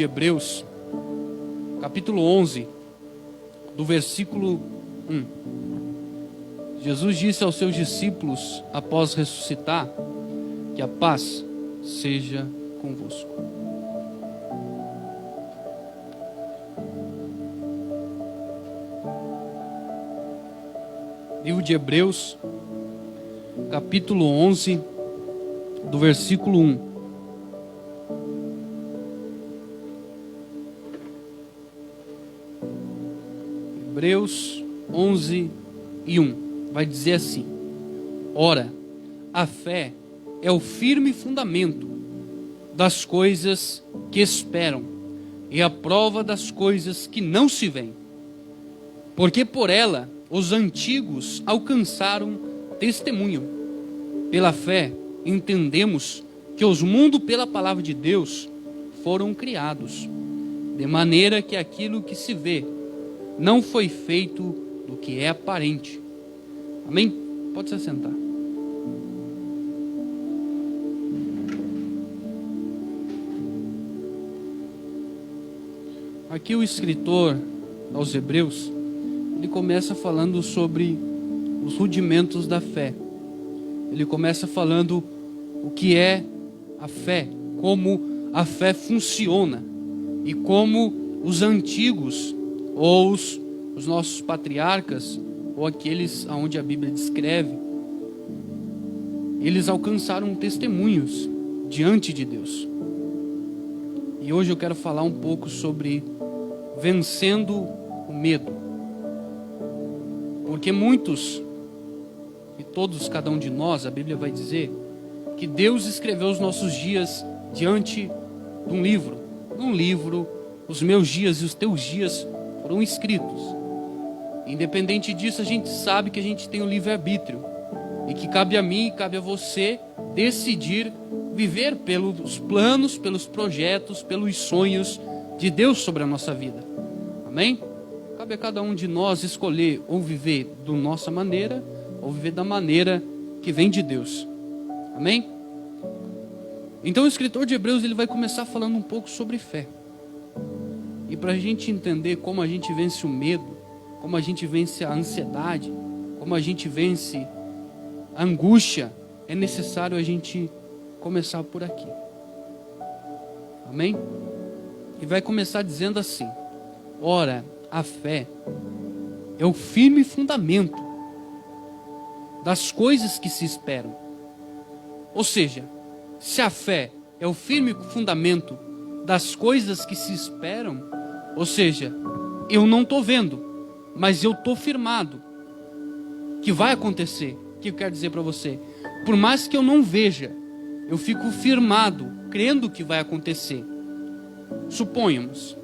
Hebreus, capítulo 11, do versículo 1. Jesus disse aos seus discípulos, após ressuscitar, que a paz seja convosco. Livro de Hebreus, capítulo 11, do versículo 1. Hebreus 11 e 1 vai dizer assim: ora, a fé é o firme fundamento das coisas que esperam e a prova das coisas que não se veem, porque por ela os antigos alcançaram testemunho. Pela fé entendemos que os mundos pela palavra de Deus foram criados, de maneira que aquilo que se vê não foi feito do que é aparente. Amém? Pode se assentar. Aqui o escritor aos Hebreus, ele começa falando sobre os rudimentos da fé. Ele começa falando o que é a fé, como a fé funciona e como os antigos ou os nossos patriarcas, ou aqueles aonde a Bíblia descreve, eles alcançaram testemunhos diante de Deus. E hoje eu quero falar um pouco sobre vencendo o medo. Porque muitos, e todos, cada um de nós, a Bíblia vai dizer, que Deus escreveu os nossos dias diante de um livro. Um livro, os meus dias e os teus dias foram escritos. Independente disso, a gente sabe que a gente tem o livre-arbítrio e que cabe a mim e cabe a você decidir viver pelos planos, pelos projetos, pelos sonhos de Deus sobre a nossa vida. Amém? Cabe a cada um de nós escolher ou viver da nossa maneira ou viver da maneira que vem de Deus. Amém? Então o escritor de Hebreus, ele vai começar falando um pouco sobre fé. E para a gente entender como a gente vence o medo, como a gente vence a ansiedade, como a gente vence a angústia, é necessário a gente começar por aqui. Amém? E vai começar dizendo assim: ora, a fé é o firme fundamento das coisas que se esperam. Ou seja, se a fé é o firme fundamento das coisas que se esperam, ou seja, eu não estou vendo, mas eu estou firmado que vai acontecer. O que eu quero dizer para você? Por mais que eu não veja, eu fico firmado, crendo que vai acontecer. Suponhamos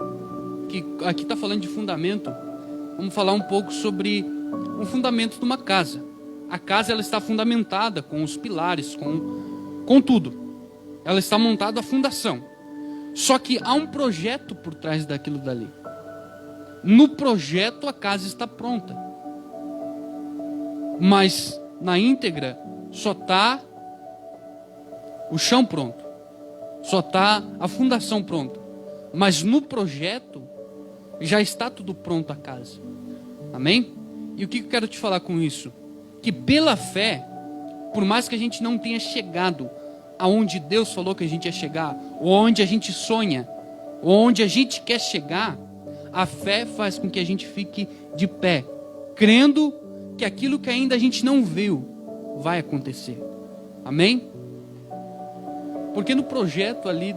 que aqui está falando de fundamento. Vamos falar um pouco sobre o fundamento de uma casa. A casa, ela está fundamentada com os pilares, com tudo. Ela está montada a fundação. Só que há um projeto por trás daquilo dali. No projeto a casa está pronta. Mas na íntegra só está o chão pronto. Só está a fundação pronta. Mas no projeto já está tudo pronto a casa. Amém? E o que eu quero te falar com isso? Que pela fé, por mais que a gente não tenha chegado aonde Deus falou que a gente ia chegar, ou onde a gente sonha, ou onde a gente quer chegar, a fé faz com que a gente fique de pé, crendo que aquilo que ainda a gente não viu vai acontecer. Amém? Porque no projeto ali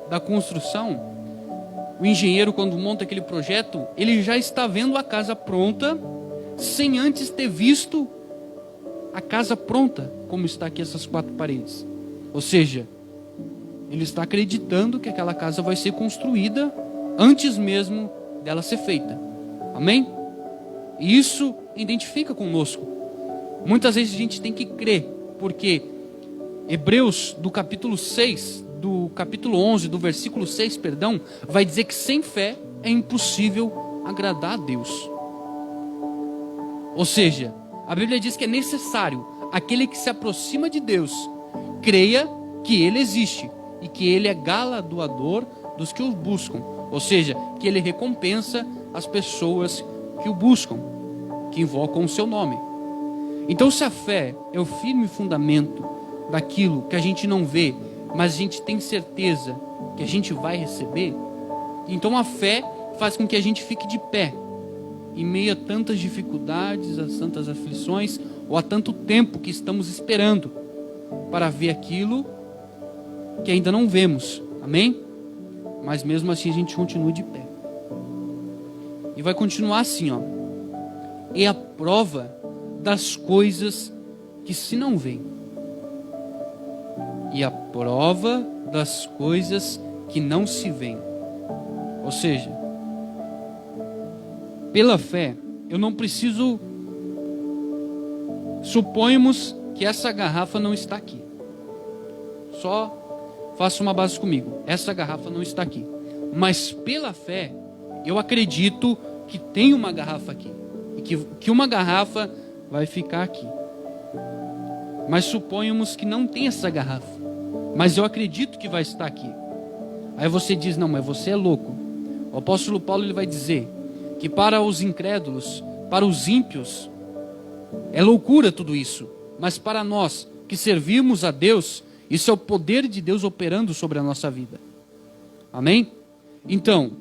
da construção, o engenheiro, quando monta aquele projeto, ele já está vendo a casa pronta, sem antes ter visto a casa pronta, como está aqui essas 4 paredes. Ou seja, ele está acreditando que aquela casa vai ser construída antes mesmo dela ser feita. Amém? E isso identifica conosco. Muitas vezes a gente tem que crer, porque Hebreus, do capítulo 11, do versículo 6, vai dizer que sem fé é impossível agradar a Deus. Ou seja, a Bíblia diz que é necessário aquele que se aproxima de Deus creia que Ele existe e que Ele é galardoador dos que o buscam. Ou seja, que Ele recompensa as pessoas que o buscam, que invocam o seu nome. Então, se a fé é o firme fundamento daquilo que a gente não vê, mas a gente tem certeza que a gente vai receber, então a fé faz com que a gente fique de pé em meio a tantas dificuldades, a tantas aflições, ou a tanto tempo que estamos esperando para ver aquilo que ainda não vemos. Amém? Mas mesmo assim a gente continua de pé. E vai continuar assim, ó. É a prova das coisas que se não veem. E a prova das coisas que não se veem. Ou seja, pela fé, eu não preciso. Suponhamos que essa garrafa não está aqui. Só faça uma base comigo. Essa garrafa não está aqui. Mas pela fé, eu acredito que tem uma garrafa aqui. E que uma garrafa vai ficar aqui. Mas suponhamos que não tem essa garrafa. Mas eu acredito que vai estar aqui. Aí você diz, não, mas você é louco. O apóstolo Paulo ele vai dizer que para os incrédulos, para os ímpios, é loucura tudo isso. Mas para nós que servimos a Deus, isso é o poder de Deus operando sobre a nossa vida. Amém? Então,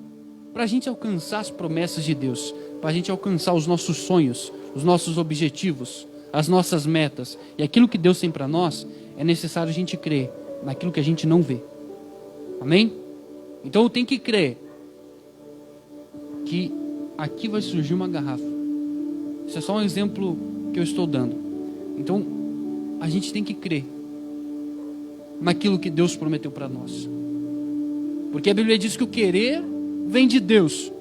para a gente alcançar as promessas de Deus, para a gente alcançar os nossos sonhos, os nossos objetivos, as nossas metas e aquilo que Deus tem para nós, é necessário a gente crer naquilo que a gente não vê. Amém? Então eu tenho que crer que aqui vai surgir uma garrafa. Isso é só um exemplo que eu estou dando. Então a gente tem que crer naquilo que Deus prometeu para nós. Porque a Bíblia diz que o querer vem de Deus,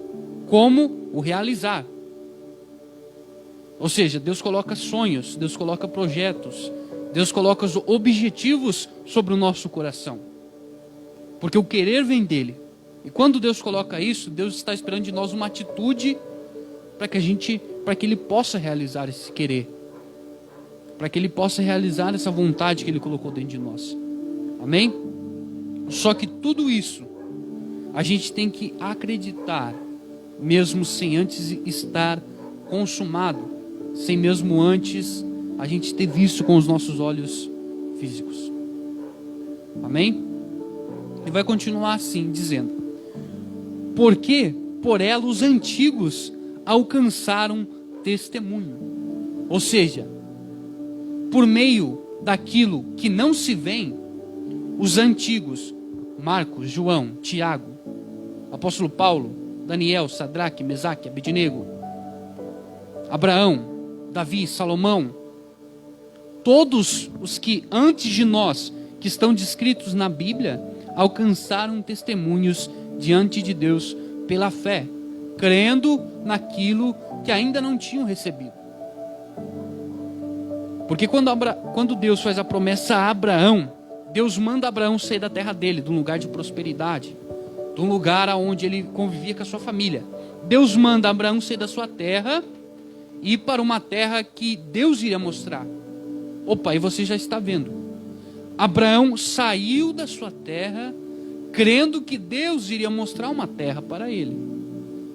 como o realizar. Ou seja, Deus coloca sonhos, Deus coloca projetos, Deus coloca os objetivos sobre o nosso coração. Porque o querer vem dele. E quando Deus coloca isso, Deus está esperando de nós uma atitude para que Ele possa realizar esse querer. Para que Ele possa realizar essa vontade que Ele colocou dentro de nós. Amém? Só que tudo isso, a gente tem que acreditar, mesmo sem antes estar consumado, sem mesmo antes a gente ter visto com os nossos olhos físicos. Amém? E vai continuar assim, dizendo: porque por ela os antigos alcançaram testemunho. Ou seja, por meio daquilo que não se vê, os antigos, Marcos, João, Tiago, apóstolo Paulo, Daniel, Sadraque, Mesaque, Abednego, Abraão, Davi, Salomão, todos os que antes de nós, que estão descritos na Bíblia, alcançaram testemunhos diante de Deus pela fé, crendo naquilo que ainda não tinham recebido. Porque quando Deus faz a promessa a Abraão, Deus manda Abraão sair da terra dele, de um lugar de prosperidade, de um lugar onde ele convivia com a sua família. Deus manda Abraão sair da sua terra e ir para uma terra que Deus iria mostrar. Opa, e você já está vendo. Abraão saiu da sua terra, crendo que Deus iria mostrar uma terra para ele.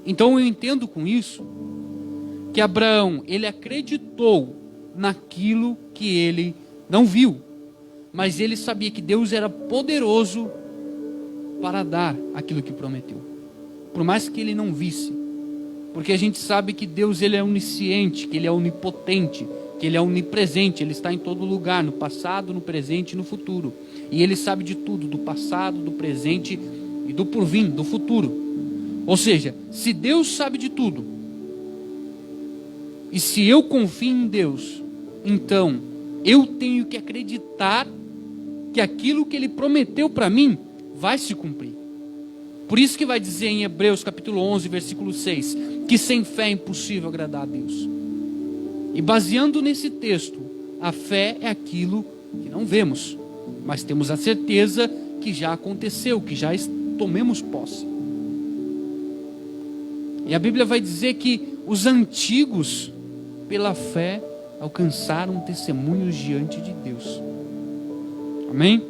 Então eu entendo com isso, que Abraão, ele acreditou naquilo que ele não viu. Mas ele sabia que Deus era poderoso para dar aquilo que prometeu. Por mais que ele não visse. Porque a gente sabe que Deus ele é onisciente, que ele é onipotente, que ele é onipresente, ele está em todo lugar, no passado, no presente e no futuro. E ele sabe de tudo, do passado, do presente e do porvir, do futuro. Ou seja, se Deus sabe de tudo, e se eu confio em Deus, então eu tenho que acreditar que aquilo que ele prometeu para mim vai se cumprir. Por isso que vai dizer em Hebreus capítulo 11, versículo 6, que sem fé é impossível agradar a Deus. E baseando nesse texto, a fé é aquilo que não vemos, mas temos a certeza que já aconteceu, que já tomemos posse. E a Bíblia vai dizer que os antigos, pela fé, alcançaram testemunhos diante de Deus. Amém?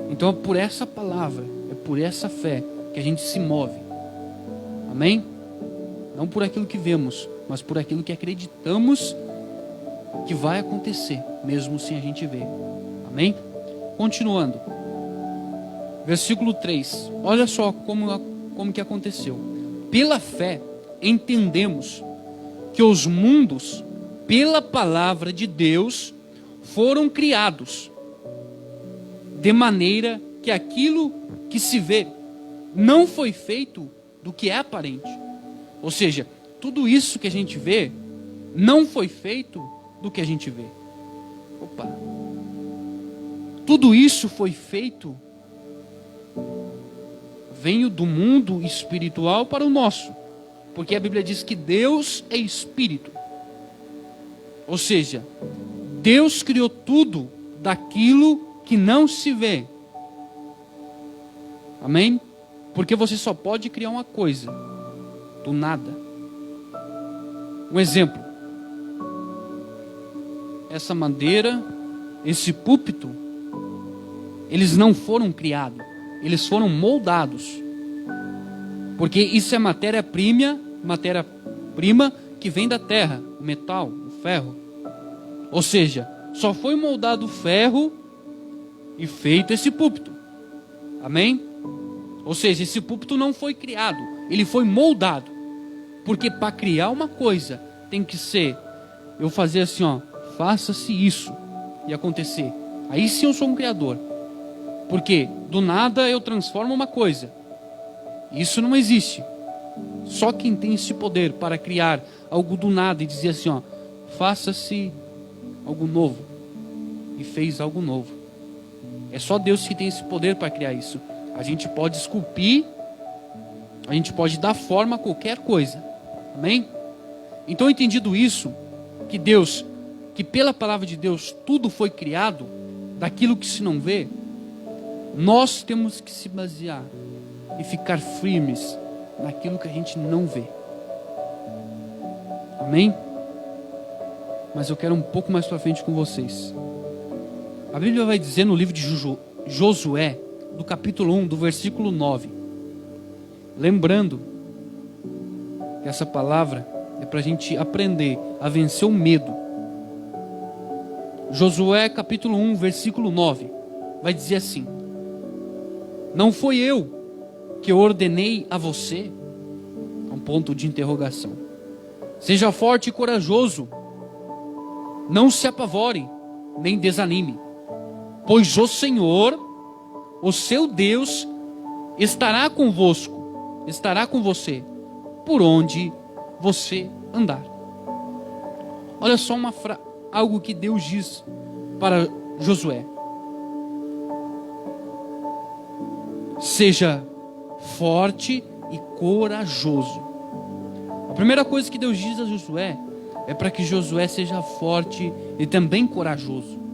Então é por essa palavra, é por essa fé que a gente se move. Amém? Não por aquilo que vemos, mas por aquilo que acreditamos que vai acontecer, mesmo sem a gente ver. Amém? Continuando. Versículo 3. Olha só como que aconteceu. Pela fé, entendemos que os mundos, pela palavra de Deus, foram criados, de maneira que aquilo que se vê não foi feito do que é aparente. Ou seja, tudo isso que a gente vê não foi feito do que a gente vê. Opa! Tudo isso foi feito, veio do mundo espiritual para o nosso. Porque a Bíblia diz que Deus é espírito. Ou seja, Deus criou tudo daquilo que não se vê. Amém? Porque você só pode criar uma coisa do nada. Um exemplo. Essa madeira, esse púlpito, eles não foram criados, eles foram moldados. Porque isso é matéria-prima que vem da terra, o metal, o ferro. Ou seja, só foi moldado o ferro e feito esse púlpito. Amém? Ou seja, esse púlpito não foi criado, ele foi moldado. Porque para criar uma coisa, tem que ser, eu fazer assim, ó, faça-se isso e acontecer. Aí sim eu sou um criador. Porque do nada eu transformo uma coisa. Isso não existe. Só quem tem esse poder para criar algo do nada e dizer assim, ó, faça-se algo novo. E fez algo novo. É só Deus que tem esse poder para criar isso. A gente pode esculpir, a gente pode dar forma a qualquer coisa. Amém? Então, entendido isso, que Deus, que pela palavra de Deus tudo foi criado, daquilo que se não vê, nós temos que se basear e ficar firmes naquilo que a gente não vê. Amém? Mas eu quero um pouco mais para frente com vocês. A Bíblia vai dizer no livro de Josué, do capítulo 1, do versículo 9. Lembrando que essa palavra é para a gente aprender a vencer o medo. Josué capítulo 1, versículo 9. Vai dizer assim: não foi eu que ordenei a você? Um ponto de interrogação. Seja forte e corajoso. Não se apavore, nem desanime. Pois o Senhor, o seu Deus, estará convosco, estará com você, por onde você andar. Olha só algo que Deus diz para Josué. Seja forte e corajoso. A primeira coisa que Deus diz a Josué é para que Josué seja forte e também corajoso.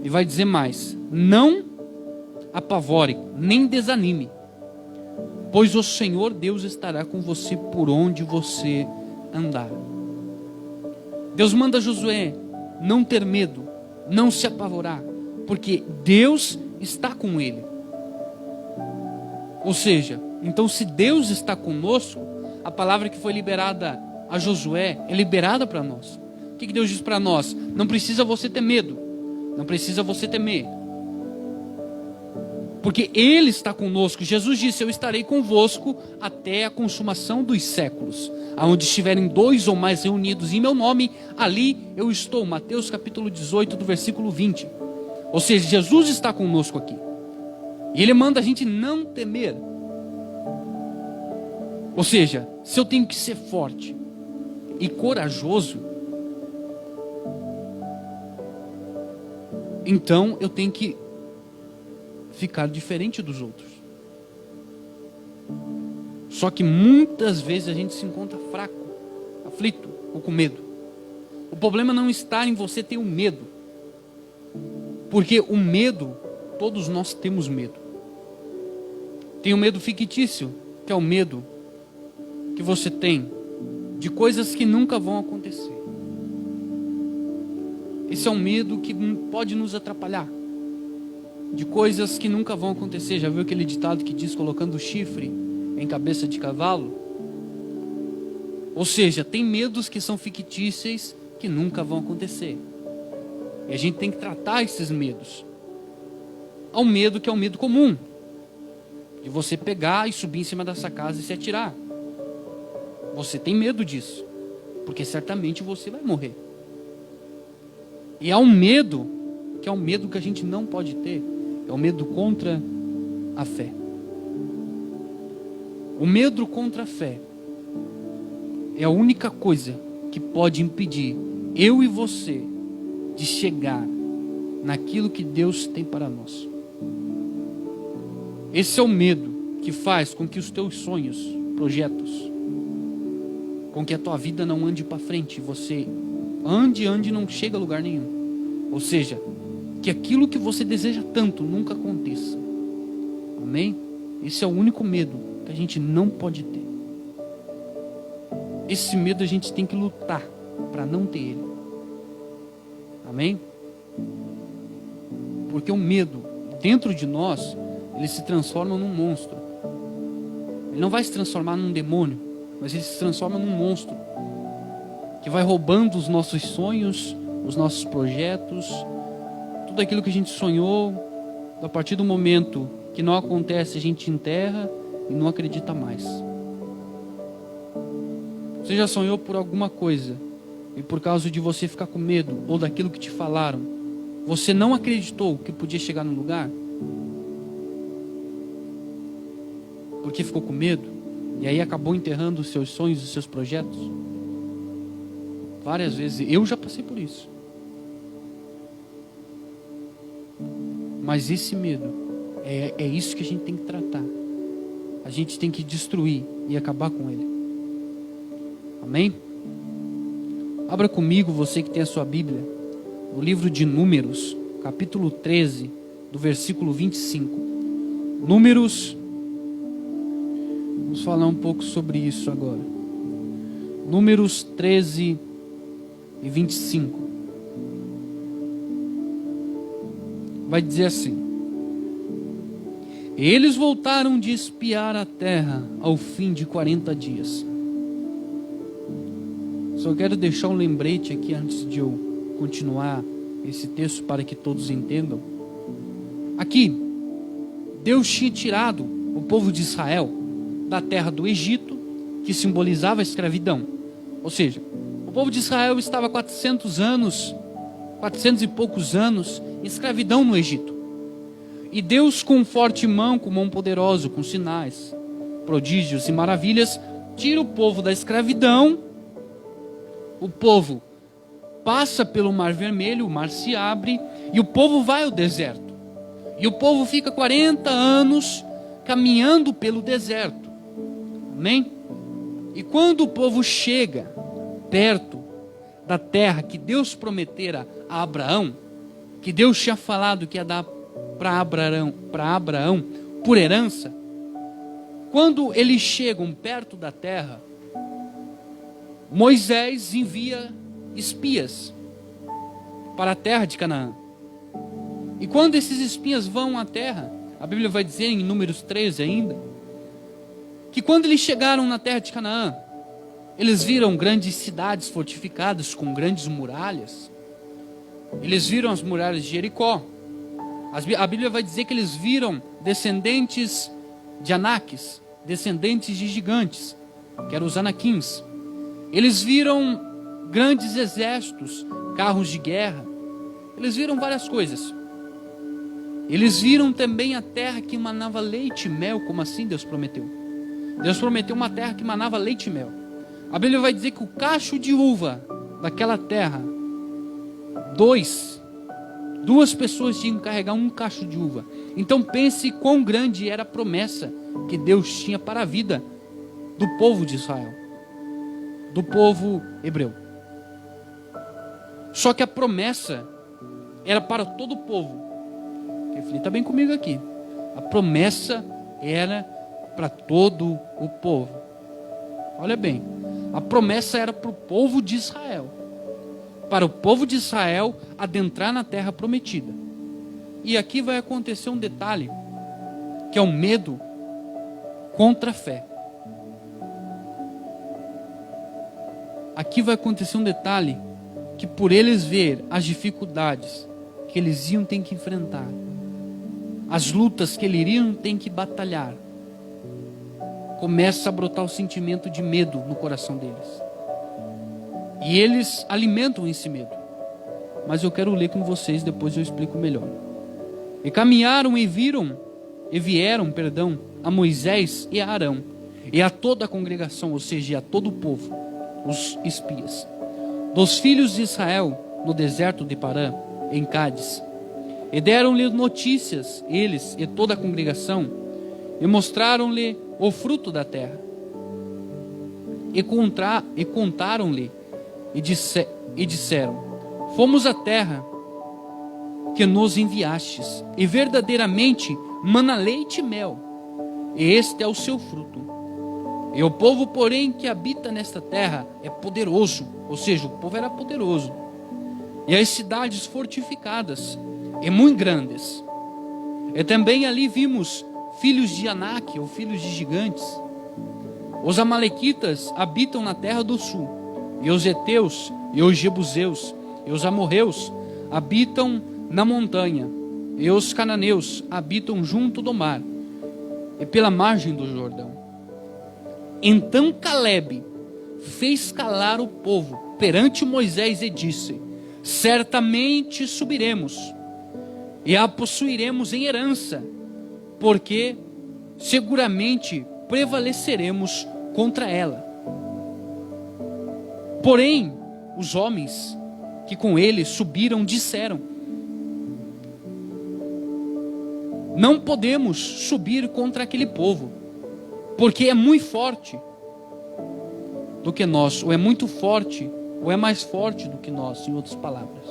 E vai dizer mais: não apavore, nem desanime, pois o Senhor Deus estará com você por onde você andar. Deus manda Josué não ter medo, não se apavorar, porque Deus está com ele. Ou seja, então se Deus está conosco, a palavra que foi liberada a Josué é liberada para nós. O que Deus diz para nós? Não precisa você ter medo, não precisa você temer, porque Ele está conosco. Jesus disse: eu estarei convosco até a consumação dos séculos. Aonde estiverem 2 ou mais reunidos em meu nome, ali eu estou. Mateus capítulo 18, do versículo 20. Ou seja, Jesus está conosco aqui. E Ele manda a gente não temer. Ou seja, se eu tenho que ser forte e corajoso, então eu tenho que ficar diferente dos outros. Só que muitas vezes a gente se encontra fraco, aflito ou com medo. O problema não está em você ter um medo, porque o medo, todos nós temos medo. Tem o medo fictício, que é o medo que você tem de coisas que nunca vão acontecer. Esse é um medo que pode nos atrapalhar. de coisas que nunca vão acontecer. Já viu aquele ditado que diz colocando chifre em cabeça de cavalo? Ou seja, tem medos que são fictícios, que nunca vão acontecer. E a gente tem que tratar esses medos. Há um medo que é um medo comum, de você pegar e subir em cima dessa casa e se atirar. Você tem medo disso, porque certamente você vai morrer. E há um medo, que é um medo que a gente não pode ter, é o medo contra a fé. O medo contra a fé é a única coisa que pode impedir eu e você de chegar naquilo que Deus tem para nós. Esse é o medo que faz com que os teus sonhos, projetos, com que a tua vida não ande para frente, você ande e não chega a lugar nenhum. Ou seja, que aquilo que você deseja tanto nunca aconteça. Amém? Esse é o único medo que a gente não pode ter. Esse medo a gente tem que lutar para não ter ele. Amém? Porque o medo, dentro de nós, ele se transforma num monstro. Ele não vai se transformar num demônio, mas ele se transforma num monstro que vai roubando os nossos sonhos, os nossos projetos, tudo aquilo que a gente sonhou. A partir do momento que não acontece, a gente enterra e não acredita mais. Você já sonhou por alguma coisa e por causa de você ficar com medo ou daquilo que te falaram, você não acreditou que podia chegar no lugar? Porque ficou com medo e aí acabou enterrando os seus sonhos, os seus projetos? Várias vezes, eu já passei por isso. Mas esse medo é isso que a gente tem que tratar. A gente tem que destruir e acabar com ele. Amém? Abra comigo, você que tem a sua Bíblia, no livro de Números, capítulo 13, do versículo 25. Números, vamos falar um pouco sobre isso agora. Números 13 e 25. Vai dizer assim: eles voltaram de espiar a terra ao fim de 40 dias. Só quero deixar um lembrete aqui antes de eu continuar esse texto para que todos entendam. Aqui, Deus tinha tirado o povo de Israel da terra do Egito, que simbolizava a escravidão. Ou seja, o povo de Israel estava 400 e poucos anos, em escravidão no Egito. E Deus, com forte mão, com mão poderosa, com sinais, prodígios e maravilhas, tira o povo da escravidão. O povo passa pelo Mar Vermelho, o mar se abre e o povo vai ao deserto. E o povo fica 40 anos caminhando pelo deserto. Amém? E quando o povo chega perto da terra que Deus prometera a Abraão, que Deus tinha falado que ia dar para Abraão por herança, quando eles chegam perto da terra, Moisés envia espias para a terra de Canaã. E quando esses espias vão à terra, a Bíblia vai dizer em Números 13 ainda, que quando eles chegaram na terra de Canaã, eles viram grandes cidades fortificadas com grandes muralhas. Eles viram as muralhas de Jericó. A Bíblia vai dizer que eles viram descendentes de Anaques, descendentes de gigantes, que eram os Anaquins. Eles viram grandes exércitos, carros de guerra. Eles viram várias coisas. Eles viram também a terra que manava leite e mel. Como assim Deus prometeu? Deus prometeu uma terra que manava leite e mel. A Bíblia vai dizer que o cacho de uva daquela terra, duas pessoas tinham que carregar um cacho de uva. Então pense quão grande era a promessa que Deus tinha para a vida do povo de Israel, do povo hebreu. Só que a promessa era para todo o povo. Reflita bem comigo aqui. A promessa era para todo o povo. Olha bem, a promessa era para o povo de Israel, para o povo de Israel adentrar na terra prometida. E aqui vai acontecer um detalhe, que é o medo contra a fé. Aqui vai acontecer um detalhe, que por eles ver as dificuldades que eles iam ter que enfrentar, as lutas que eles iriam ter que batalhar, começa a brotar o sentimento de medo no coração deles. E eles alimentam esse medo. Mas eu quero ler com vocês, depois eu explico melhor. E caminharam e vieram a Moisés e a Arão, e a toda a congregação, ou seja, a todo o povo, os espias, dos filhos de Israel, no deserto de Parã, em Cádiz. E deram-lhe notícias, eles e toda a congregação, e mostraram-lhe o fruto da terra. E contaram-lhe, e disseram: fomos à terra que nos enviastes, e verdadeiramente mana leite e mel, e este é o seu fruto. E o povo, porém, que habita nesta terra é poderoso, ou seja, o povo era poderoso, e as cidades fortificadas, e muito grandes. E também ali vimos filhos de Anak, ou filhos de gigantes. Os amalequitas habitam na terra do sul, e os heteus, e os jebuseus, e os amorreus habitam na montanha, e os cananeus habitam junto do mar, e pela margem do Jordão. Então Calebe fez calar o povo perante Moisés e disse: certamente subiremos, e a possuiremos em herança, porque seguramente prevaleceremos contra ela. Porém, os homens que com ele subiram disseram: não podemos subir contra aquele povo, porque é muito forte do que nós, ou é muito forte, ou é mais forte do que nós, em outras palavras.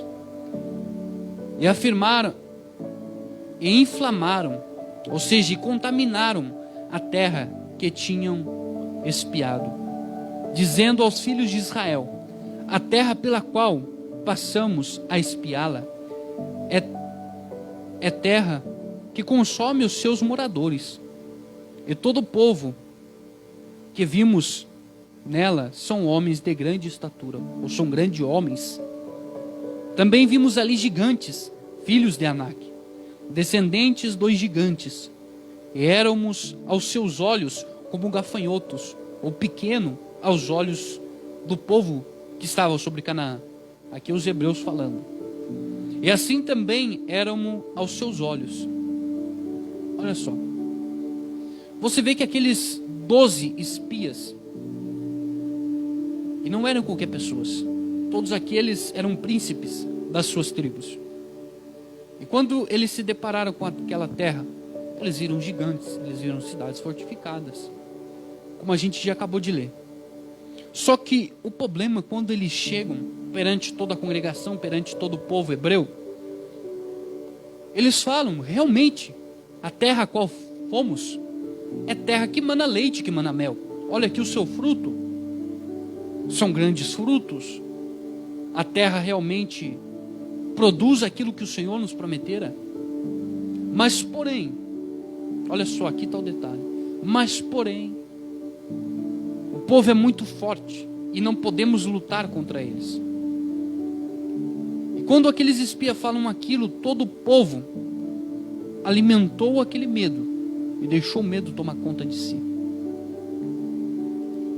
E afirmaram, e inflamaram, ou seja, e contaminaram a terra que tinham espiado, dizendo aos filhos de Israel: a terra pela qual passamos a espiá-la é terra que consome os seus moradores, e todo o povo que vimos nela são homens de grande estatura, ou são grandes homens. Também vimos ali gigantes, filhos de Anak, descendentes dos gigantes, e éramos aos seus olhos como gafanhotos, ou pequeno aos olhos do povo que estava sobre Canaã. Aqui os hebreus falando. E assim também éramos aos seus olhos. Olha só. Você vê que aqueles 12 espias, e não eram qualquer pessoas, todos aqueles eram príncipes das suas tribos. E quando eles se depararam com aquela terra, eles viram gigantes, eles viram cidades fortificadas, como a gente já acabou de ler. Só que o problema, quando eles chegam perante toda a congregação, perante todo o povo hebreu, eles falam: realmente, a terra a qual fomos é terra que mana leite, que mana mel. Olha aqui o seu fruto, são grandes frutos. A terra realmente produz aquilo que o Senhor nos prometera. Mas porém, olha só, aqui está o detalhe. Mas porém, o povo é muito forte e não podemos lutar contra eles. E quando aqueles espias falam aquilo, todo o povo alimentou aquele medo e deixou o medo tomar conta de si.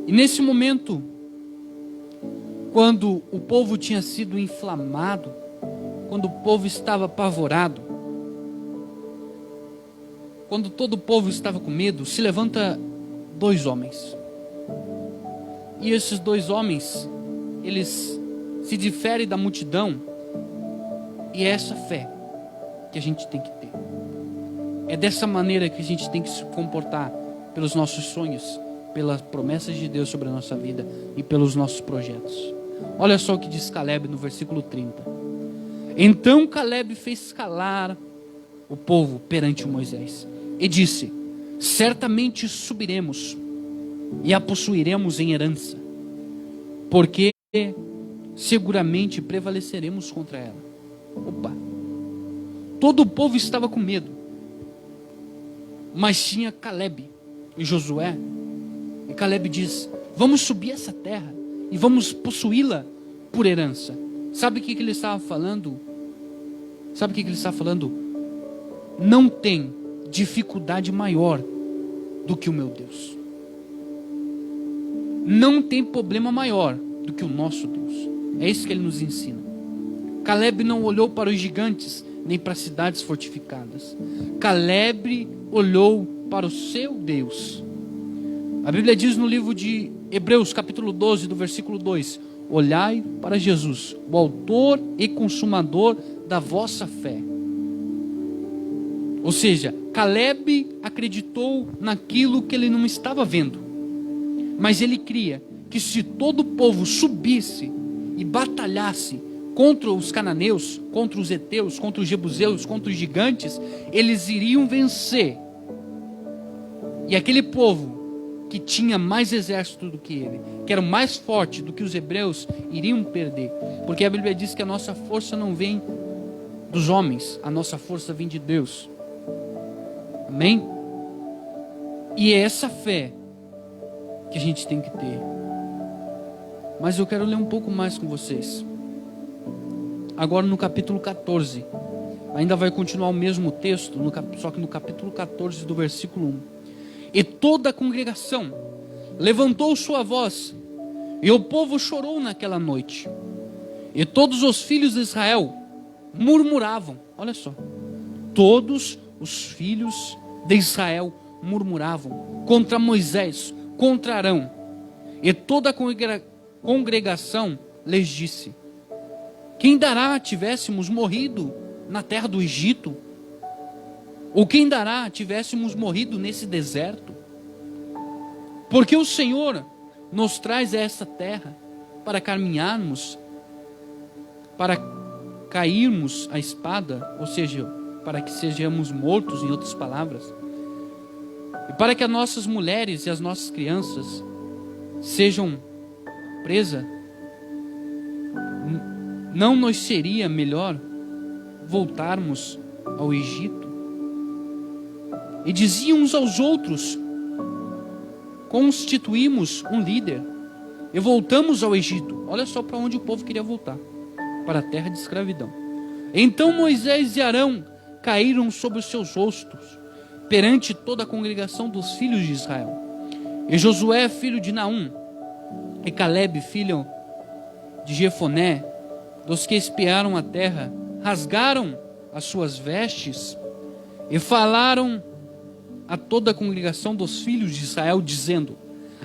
E nesse momento, quando o povo tinha sido inflamado, quando o povo estava apavorado, quando todo o povo estava com medo, se levanta 2 homens. E esses 2 homens, eles se diferem da multidão, e é essa fé que a gente tem que ter. É dessa maneira que a gente tem que se comportar pelos nossos sonhos, pelas promessas de Deus sobre a nossa vida e pelos nossos projetos. Olha só o que diz Calebe no versículo 30. Então Calebe fez calar o povo perante Moisés e disse: certamente subiremos e a possuiremos em herança, porque seguramente prevaleceremos contra ela. Opa! todo o povo estava com medo. Mas tinha Calebe e Josué. E Calebe diz: vamos subir essa terra e vamos possuí-la por herança. Sabe o que ele estava falando? Sabe o que ele estava falando? Não tem dificuldade maior do que o meu Deus. Não tem problema maior do que o nosso Deus. É isso que ele nos ensina. Calebe não olhou para os gigantes, nem para as cidades fortificadas. Calebe olhou para o seu Deus. A Bíblia diz no livro de Hebreus, capítulo 12, do versículo 2: olhai para Jesus, o autor e consumador da vossa fé. Ou seja, Calebe acreditou naquilo que ele não estava vendo, mas ele cria que se todo o povo subisse e batalhasse contra os cananeus, contra os heteus, contra os jebuseus, contra os gigantes, eles iriam vencer. E aquele povo que tinha mais exército do que ele, que era mais forte do que os hebreus, iriam perder. Porque a Bíblia diz que a nossa força não vem dos homens, a nossa força vem de Deus. Amém? E é essa fé que a gente tem que ter. Mas eu quero ler um pouco mais com vocês. Agora no capítulo 14. Ainda vai continuar o mesmo texto, só que no capítulo 14 do versículo 1. E toda a congregação levantou sua voz, e o povo chorou naquela noite. E todos os filhos de Israel murmuravam. Olha só. Todos os filhos de Israel murmuravam contra Moisés, contra Arão. E toda a congregação lhes disse: quem dará tivéssemos morrido na terra do Egito? Ou quem dará tivéssemos morrido nesse deserto? Porque o Senhor nos traz a essa terra para caminharmos, para cairmos a espada, ou seja, para que sejamos mortos, em outras palavras, e para que as nossas mulheres e as nossas crianças sejam presas. Não nos seria melhor voltarmos ao Egito? E diziam uns aos outros: constituímos um líder e voltamos ao Egito. Olha só para onde o povo queria voltar: para a terra de escravidão. Então Moisés e Arão caíram sobre os seus rostos perante toda a congregação dos filhos de Israel. E Josué, filho de Naum, e Calebe, filho de Jefoné, dos que espiaram a terra, rasgaram as suas vestes e falaram a toda a congregação dos filhos de Israel, dizendo: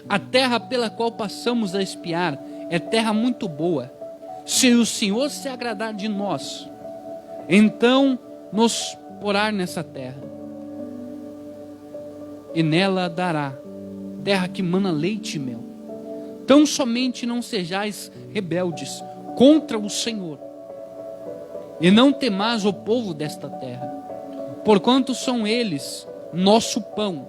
a terra pela qual passamos a espiar é terra muito boa. Se o Senhor se agradar de nós, então nos porá nessa terra, e nela dará, terra que mana leite e mel. Tão somente não sejais rebeldes contra o Senhor, e não temais o povo desta terra, porquanto são eles nosso pão.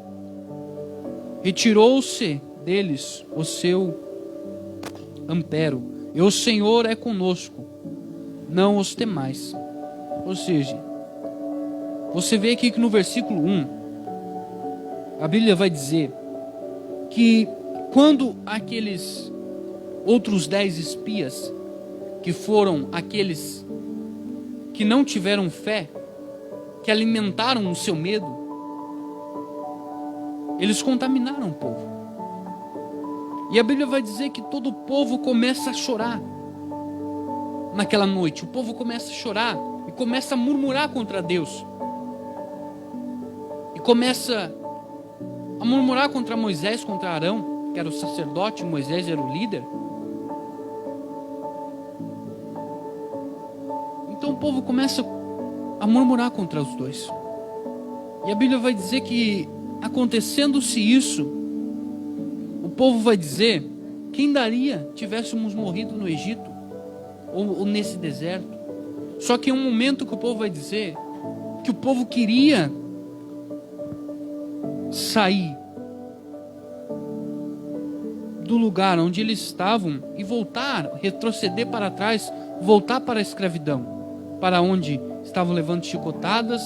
Retirou-se deles o seu amparo, e o Senhor é conosco, não os temais. Ou seja, você vê aqui que no versículo 1, a Bíblia vai dizer que quando aqueles outros 10 espias, que foram aqueles que não tiveram fé, que alimentaram o seu medo, eles contaminaram o povo. E a Bíblia vai dizer que todo o povo começa a chorar naquela noite. O povo começa a chorar e começa a murmurar contra Deus. E começa a murmurar contra Moisés, contra Arão, que era o sacerdote, Moisés era o líder. Então o povo começa a murmurar contra os dois. E a Bíblia vai dizer que, acontecendo-se isso, o povo vai dizer: quem daria tivéssemos morrido no Egito ou nesse deserto? Só que em um momento que o povo vai dizer que o povo queria sair do lugar onde eles estavam e voltar, retroceder para trás, voltar para a escravidão, para onde estavam levando chicotadas,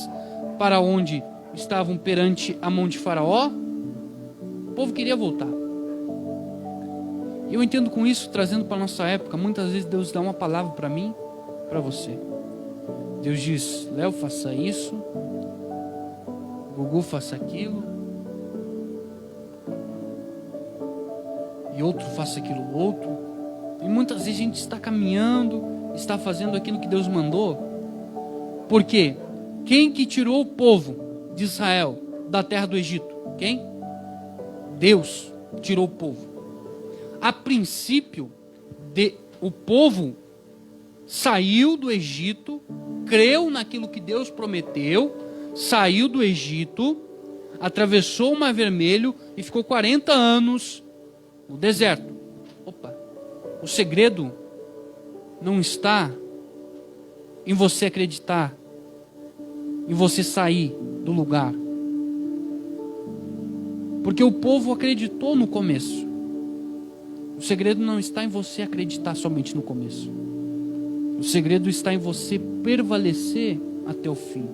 para onde estavam perante a mão de Faraó. O povo queria voltar. Eu entendo com isso, trazendo para a nossa época, muitas vezes Deus dá uma palavra para mim, para você. Deus diz: Léo, faça isso, Gugu, faça aquilo, e outro faça aquilo outro. E muitas vezes a gente está caminhando, está fazendo aquilo que Deus mandou. Por quê? Quem que tirou o povo de Israel da terra do Egito? Quem? Deus tirou o povo. A princípio, o povo saiu do Egito, creu naquilo que Deus prometeu, saiu do Egito, atravessou o Mar Vermelho e ficou 40 anos no deserto. Opa, o segredo não está em você acreditar, em você sair do lugar. Porque o povo acreditou no começo. O segredo não está em você acreditar somente no começo. O segredo está em você prevalecer até o fim.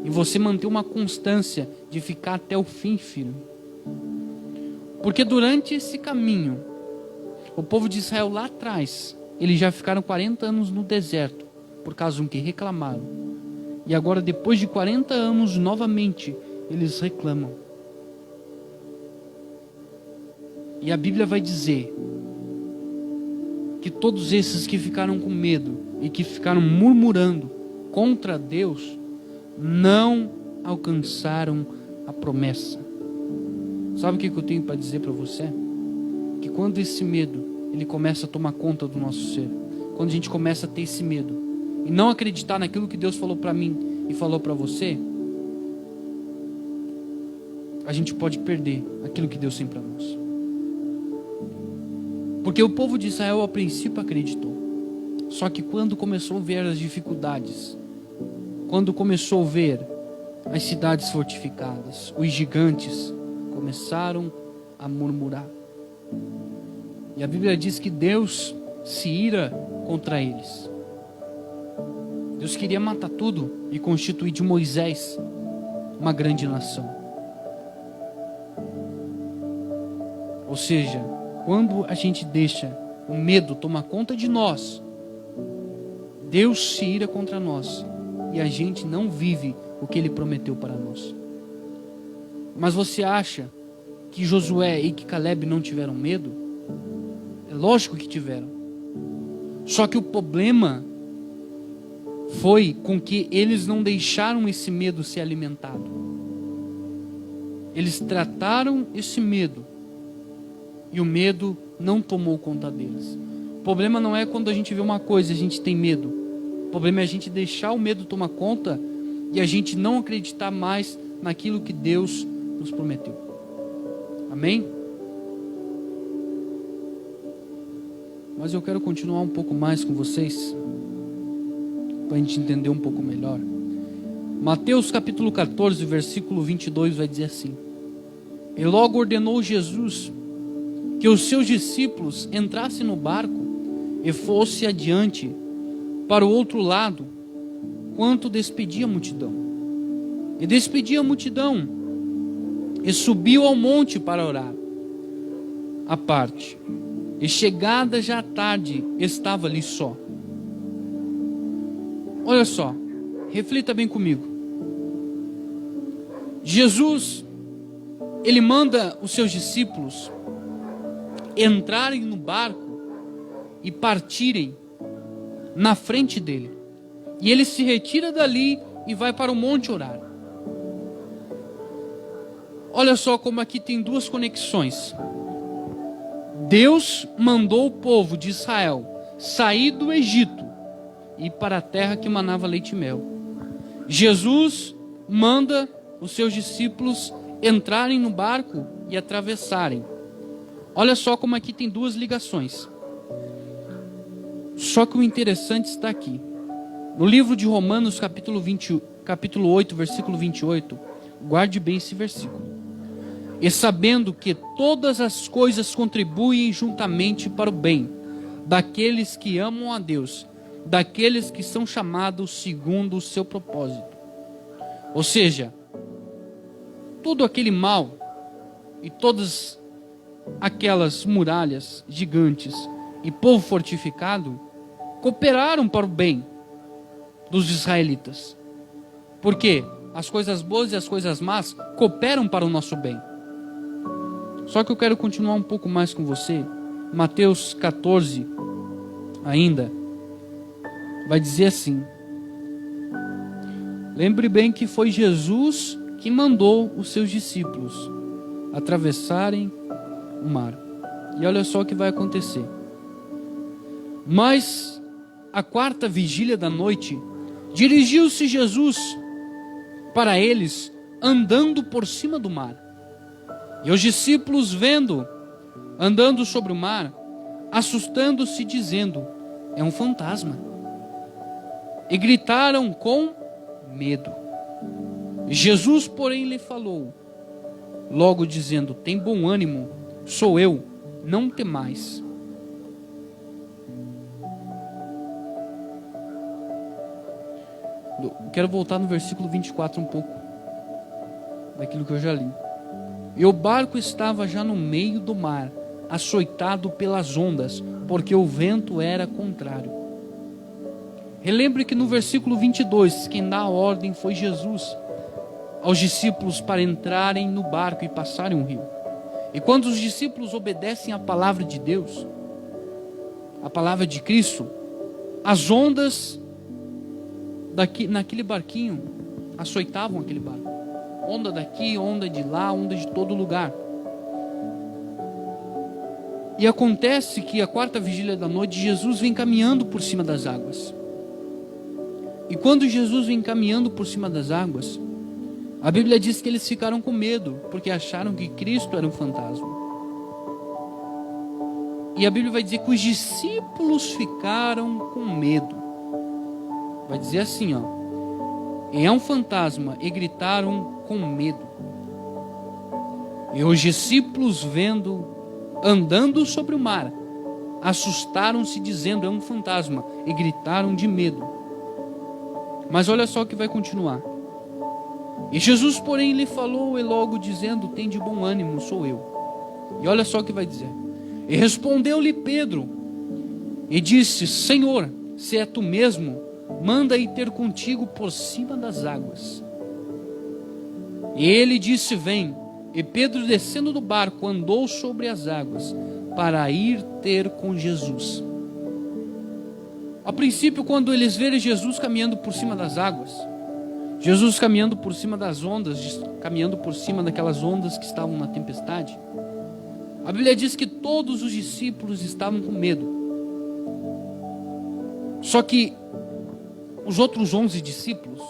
E você manter uma constância de ficar até o fim firme. Porque durante esse caminho, o povo de Israel lá atrás, eles já ficaram 40 anos no deserto, por causa do que reclamaram. E agora, depois de 40 anos, novamente, eles reclamam. E a Bíblia vai dizer que todos esses que ficaram com medo e que ficaram murmurando contra Deus, não alcançaram a promessa. Sabe o que eu tenho para dizer para você? Que quando esse medo, ele começa a tomar conta do nosso ser, quando a gente começa a ter esse medo, e não acreditar naquilo que Deus falou para mim e falou para você, a gente pode perder aquilo que Deus tem para nós. Porque o povo de Israel a princípio acreditou. Só que quando começou a ver as dificuldades, quando começou a ver as cidades fortificadas, os gigantes começaram a murmurar. E a Bíblia diz que Deus se ira contra eles. Deus queria matar tudo e constituir de Moisés uma grande nação. Ou seja, quando a gente deixa o medo tomar conta de nós, Deus se ira contra nós e a gente não vive o que Ele prometeu para nós. Mas você acha que Josué e que Caleb não tiveram medo? É lógico que tiveram. Só que o problema foi com que eles não deixaram esse medo ser alimentado. Eles trataram esse medo e o medo não tomou conta deles. O problema não é quando a gente vê uma coisa e a gente tem medo. O problema é a gente deixar o medo tomar conta e a gente não acreditar mais naquilo que Deus nos prometeu. Amém? Mas eu quero continuar um pouco mais com vocês, para a gente entender um pouco melhor. Mateus capítulo 14, versículo 22 vai dizer assim: E logo ordenou Jesus que os seus discípulos entrassem no barco e fosse adiante para o outro lado, quanto despedia a multidão. E despedia a multidão, e subiu ao monte para orar à parte. E chegada já a tarde, estava ali só. Olha só, reflita bem comigo. Jesus, Ele manda os seus discípulos entrarem no barco e partirem na frente dele. E ele se retira dali e vai para o monte orar. Olha só como aqui tem duas conexões. Deus mandou o povo de Israel sair do Egito e ir para a terra que manava leite e mel. Jesus manda os seus discípulos entrarem no barco e atravessarem. Olha só como aqui tem duas ligações. Só que o interessante está aqui. No livro de Romanos, capítulo 8, versículo 28, guarde bem esse versículo. E sabendo que todas as coisas contribuem juntamente para o bem daqueles que amam a Deus, daqueles que são chamados segundo o seu propósito. Ou seja, todo aquele mal e todas aquelas muralhas gigantes e povo fortificado cooperaram para o bem dos israelitas. Porque as coisas boas e as coisas más cooperam para o nosso bem. Só que eu quero continuar um pouco mais com você. Mateus 14 ainda vai dizer assim: lembre bem que foi Jesus que mandou os seus discípulos atravessarem o mar. E olha só o que vai acontecer. Mas à quarta vigília da noite, dirigiu-se Jesus para eles, andando por cima do mar. E os discípulos, vendo, andando sobre o mar, assustando-se, dizendo: é um fantasma. E gritaram com medo. Jesus, porém, lhe falou, logo dizendo: tem bom ânimo, sou eu, não temais. Quero voltar no versículo 24 um pouco, daquilo que eu já li. E o barco estava já no meio do mar, açoitado pelas ondas, porque o vento era contrário. Relembre que no versículo 22, quem dá a ordem foi Jesus aos discípulos para entrarem no barco e passarem um rio. E quando os discípulos obedecem à palavra de Deus, a palavra de Cristo, as ondas naquele barquinho açoitavam aquele barco. Onda daqui, onda de lá, onda de todo lugar. E acontece que a quarta vigília da noite, Jesus vem caminhando por cima das águas. E quando Jesus vem caminhando por cima das águas, a Bíblia diz que eles ficaram com medo, porque acharam que Cristo era um fantasma. E a Bíblia vai dizer que os discípulos ficaram com medo. Vai dizer assim, ó: é um fantasma, e gritaram com medo. E os discípulos, vendo, andando sobre o mar, assustaram-se, dizendo: é um fantasma, e gritaram de medo. Mas olha só o que vai continuar. E Jesus, porém, lhe falou, e logo dizendo: tem de bom ânimo, sou eu. E olha só o que vai dizer. E respondeu-lhe Pedro, e disse: Senhor, se é tu mesmo, manda ir ter contigo por cima das águas. E ele disse: vem. E Pedro, descendo do barco, andou sobre as águas para ir ter com Jesus. A princípio, quando eles verem Jesus caminhando por cima das águas, Jesus caminhando por cima das ondas, caminhando por cima daquelas ondas que estavam na tempestade, a Bíblia diz que todos os discípulos estavam com medo. Só que os outros 11 discípulos,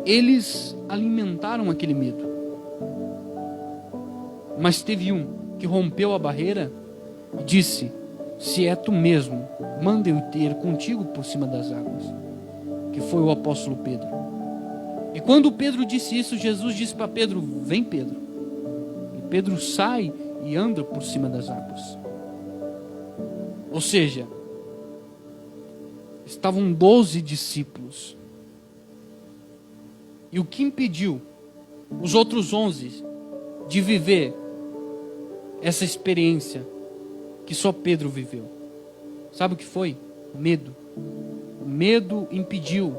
eles alimentaram aquele medo. Mas teve um que rompeu a barreira e disse: se é tu mesmo, manda eu ter contigo por cima das águas. Que foi o apóstolo Pedro. E quando Pedro disse isso, Jesus disse para Pedro: vem, Pedro. E Pedro sai e anda por cima das águas. Ou seja, estavam 12 discípulos. E o que impediu os outros 11 de viver essa experiência que só Pedro viveu? Sabe o que foi? Medo. O medo impediu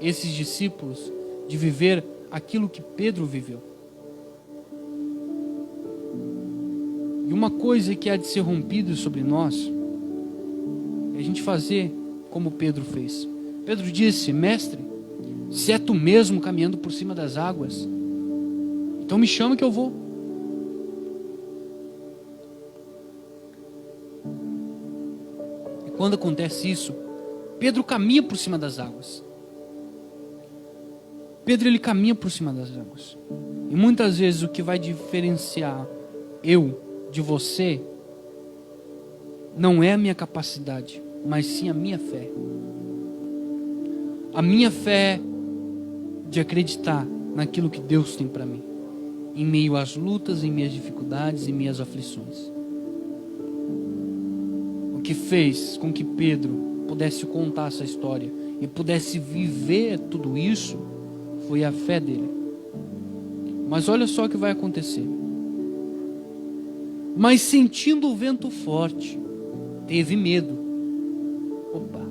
esses discípulos de viver aquilo que Pedro viveu. E uma coisa que há de ser rompida sobre nós é a gente fazer como Pedro fez. Pedro disse: mestre, se é tu mesmo caminhando por cima das águas, então me chama que eu vou. E quando acontece isso, Pedro caminha por cima das águas. Pedro, ele caminha por cima das águas. E muitas vezes o que vai diferenciar eu de você não é a minha capacidade, mas sim a minha fé. A minha fé de acreditar naquilo que Deus tem para mim, em meio às lutas, em minhas dificuldades, em minhas aflições. O que fez com que Pedro pudesse contar essa história e pudesse viver tudo isso, foi a fé dele. Mas olha só o que vai acontecer. Mas sentindo o vento forte, teve medo. Opa.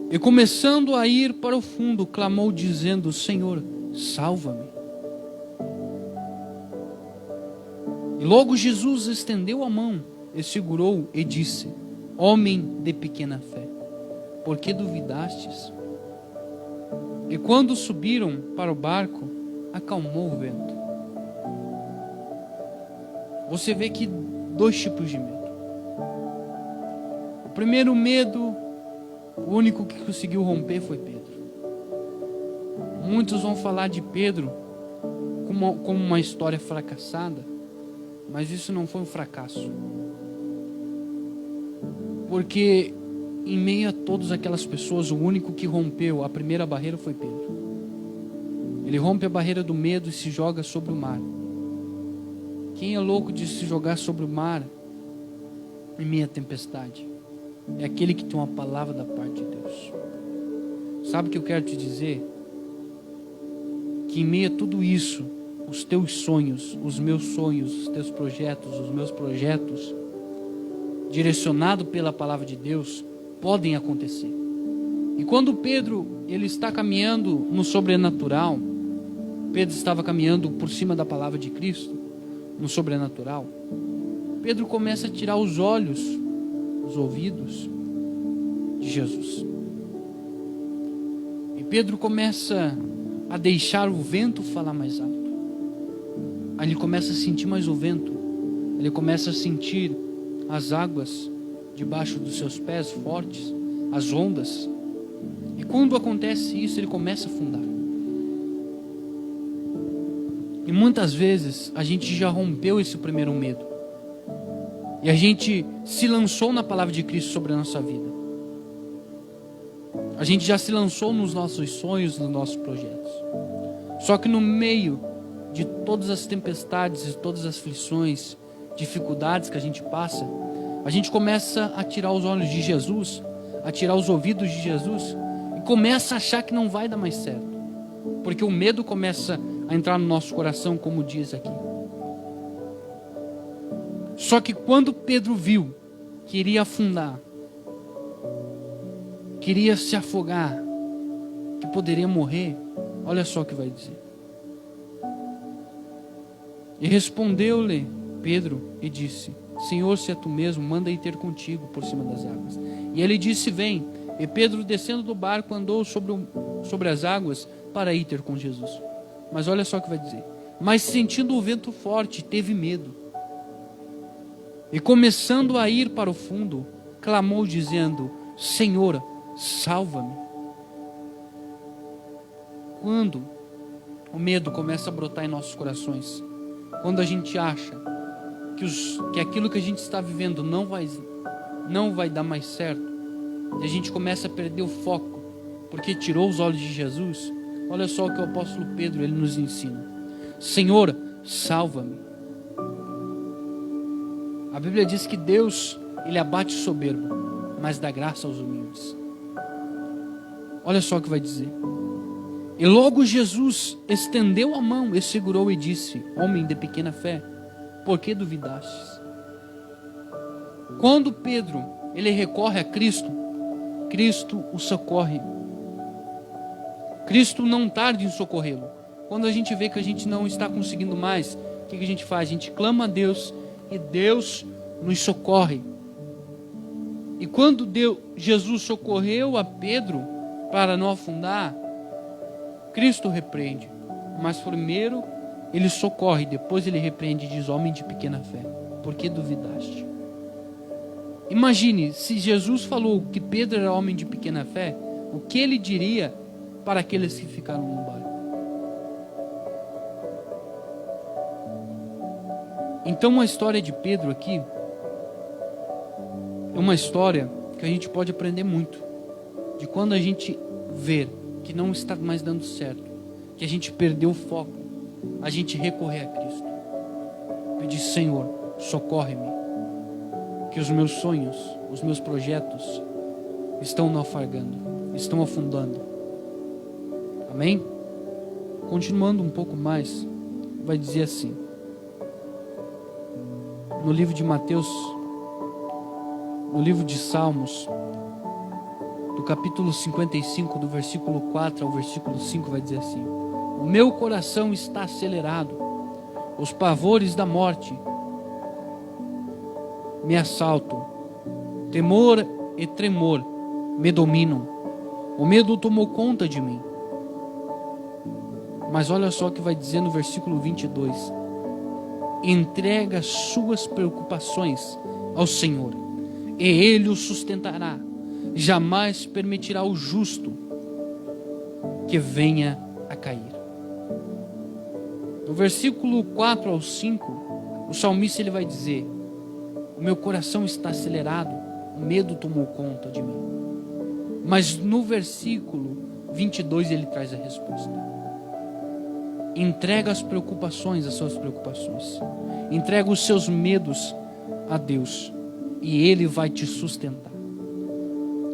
E começando a ir para o fundo, clamou dizendo: Senhor, salva-me. E logo Jesus estendeu a mão e segurou e disse: Homem de pequena fé, por que duvidastes? E quando subiram para o barco, acalmou o vento. Você vê que dois tipos de medo. O primeiro medo, o único que conseguiu romper foi Pedro. Muitos vão falar de Pedro como uma história fracassada, mas isso não foi um fracasso. Porque em meio a todas aquelas pessoas, o único que rompeu a primeira barreira foi Pedro. Ele rompe a barreira do medo e se joga sobre o mar. Quem é louco de se jogar sobre o mar em meio à tempestade? É aquele que tem uma palavra da parte de Deus. Sabe o que eu quero te dizer? Que em meio a tudo isso, os teus sonhos, os meus sonhos, os teus projetos, os meus projetos, direcionado pela palavra de Deus, podem acontecer. E quando Pedro ele está caminhando no sobrenatural, Pedro estava caminhando por cima da palavra de Cristo, no sobrenatural, Pedro começa a tirar os olhos, os ouvidos de Jesus. E Pedro começa a deixar o vento falar mais alto. Aí ele começa a sentir mais o vento. Ele começa a sentir as águas debaixo dos seus pés fortes, as ondas. E quando acontece isso, ele começa a afundar. E muitas vezes a gente já rompeu esse primeiro medo. E a gente se lançou na palavra de Cristo sobre a nossa vida. A gente já se lançou nos nossos sonhos, nos nossos projetos. Só que no meio de todas as tempestades e todas as aflições, dificuldades que a gente passa, a gente começa a tirar os olhos de Jesus, a tirar os ouvidos de Jesus e começa a achar que não vai dar mais certo. Porque o medo começa a entrar no nosso coração, como diz aqui. Só que quando Pedro viu que iria afundar, queria se afogar, que poderia morrer, olha só o que vai dizer. E respondeu-lhe Pedro e disse: Senhor, se é tu mesmo, manda ir ter contigo por cima das águas. E ele disse: vem. E Pedro, descendo do barco, andou sobre as águas para ir ter com Jesus. Mas olha só o que vai dizer. Mas sentindo o vento forte, teve medo. E começando a ir para o fundo, clamou dizendo: Senhor, salva-me. Quando o medo começa a brotar em nossos corações, quando a gente acha que aquilo que a gente está vivendo não vai dar mais certo, e a gente começa a perder o foco, porque tirou os olhos de Jesus, olha só o que o apóstolo Pedro ele nos ensina: Senhor, salva-me. A Bíblia diz que Deus, ele abate o soberbo, mas dá graça aos humildes. Olha só o que vai dizer. E logo Jesus estendeu a mão e segurou e disse: Homem de pequena fé, por que duvidastes? Quando Pedro ele recorre a Cristo, Cristo o socorre. Cristo não tarda em socorrê-lo. Quando a gente vê que a gente não está conseguindo mais, o que a gente faz? A gente clama a Deus e Deus nos socorre. E quando Jesus socorreu a Pedro para não afundar, Cristo repreende. Mas primeiro ele socorre, depois ele repreende e diz: homem de pequena fé, por que duvidaste? Imagine, se Jesus falou que Pedro era homem de pequena fé, o que ele diria para aqueles que ficaram no barco? Então a história de Pedro aqui é uma história que a gente pode aprender muito. De quando a gente ver que não está mais dando certo, que a gente perdeu o foco, a gente recorrer a Cristo, pedir: Senhor, socorre-me. que os meus sonhos, os meus projetos estão naufragando, estão afundando. Amém? Continuando um pouco mais, vai dizer assim, no livro de Mateus, no livro de Salmos, do capítulo 55, do versículo 4 ao versículo 5, vai dizer assim: o meu coração está acelerado, os pavores da morte me assaltam, temor e tremor me dominam, o medo tomou conta de mim. Mas olha só o que vai dizer no versículo 22: entrega as suas preocupações ao Senhor, e Ele o sustentará, jamais permitirá ao justo que venha a cair. No versículo 4 ao 5, o salmista ele vai dizer: o meu coração está acelerado, o medo tomou conta de mim. Mas no versículo 22 ele traz a resposta: entrega as preocupações, as suas preocupações, entrega os seus medos a Deus, e Ele vai te sustentar.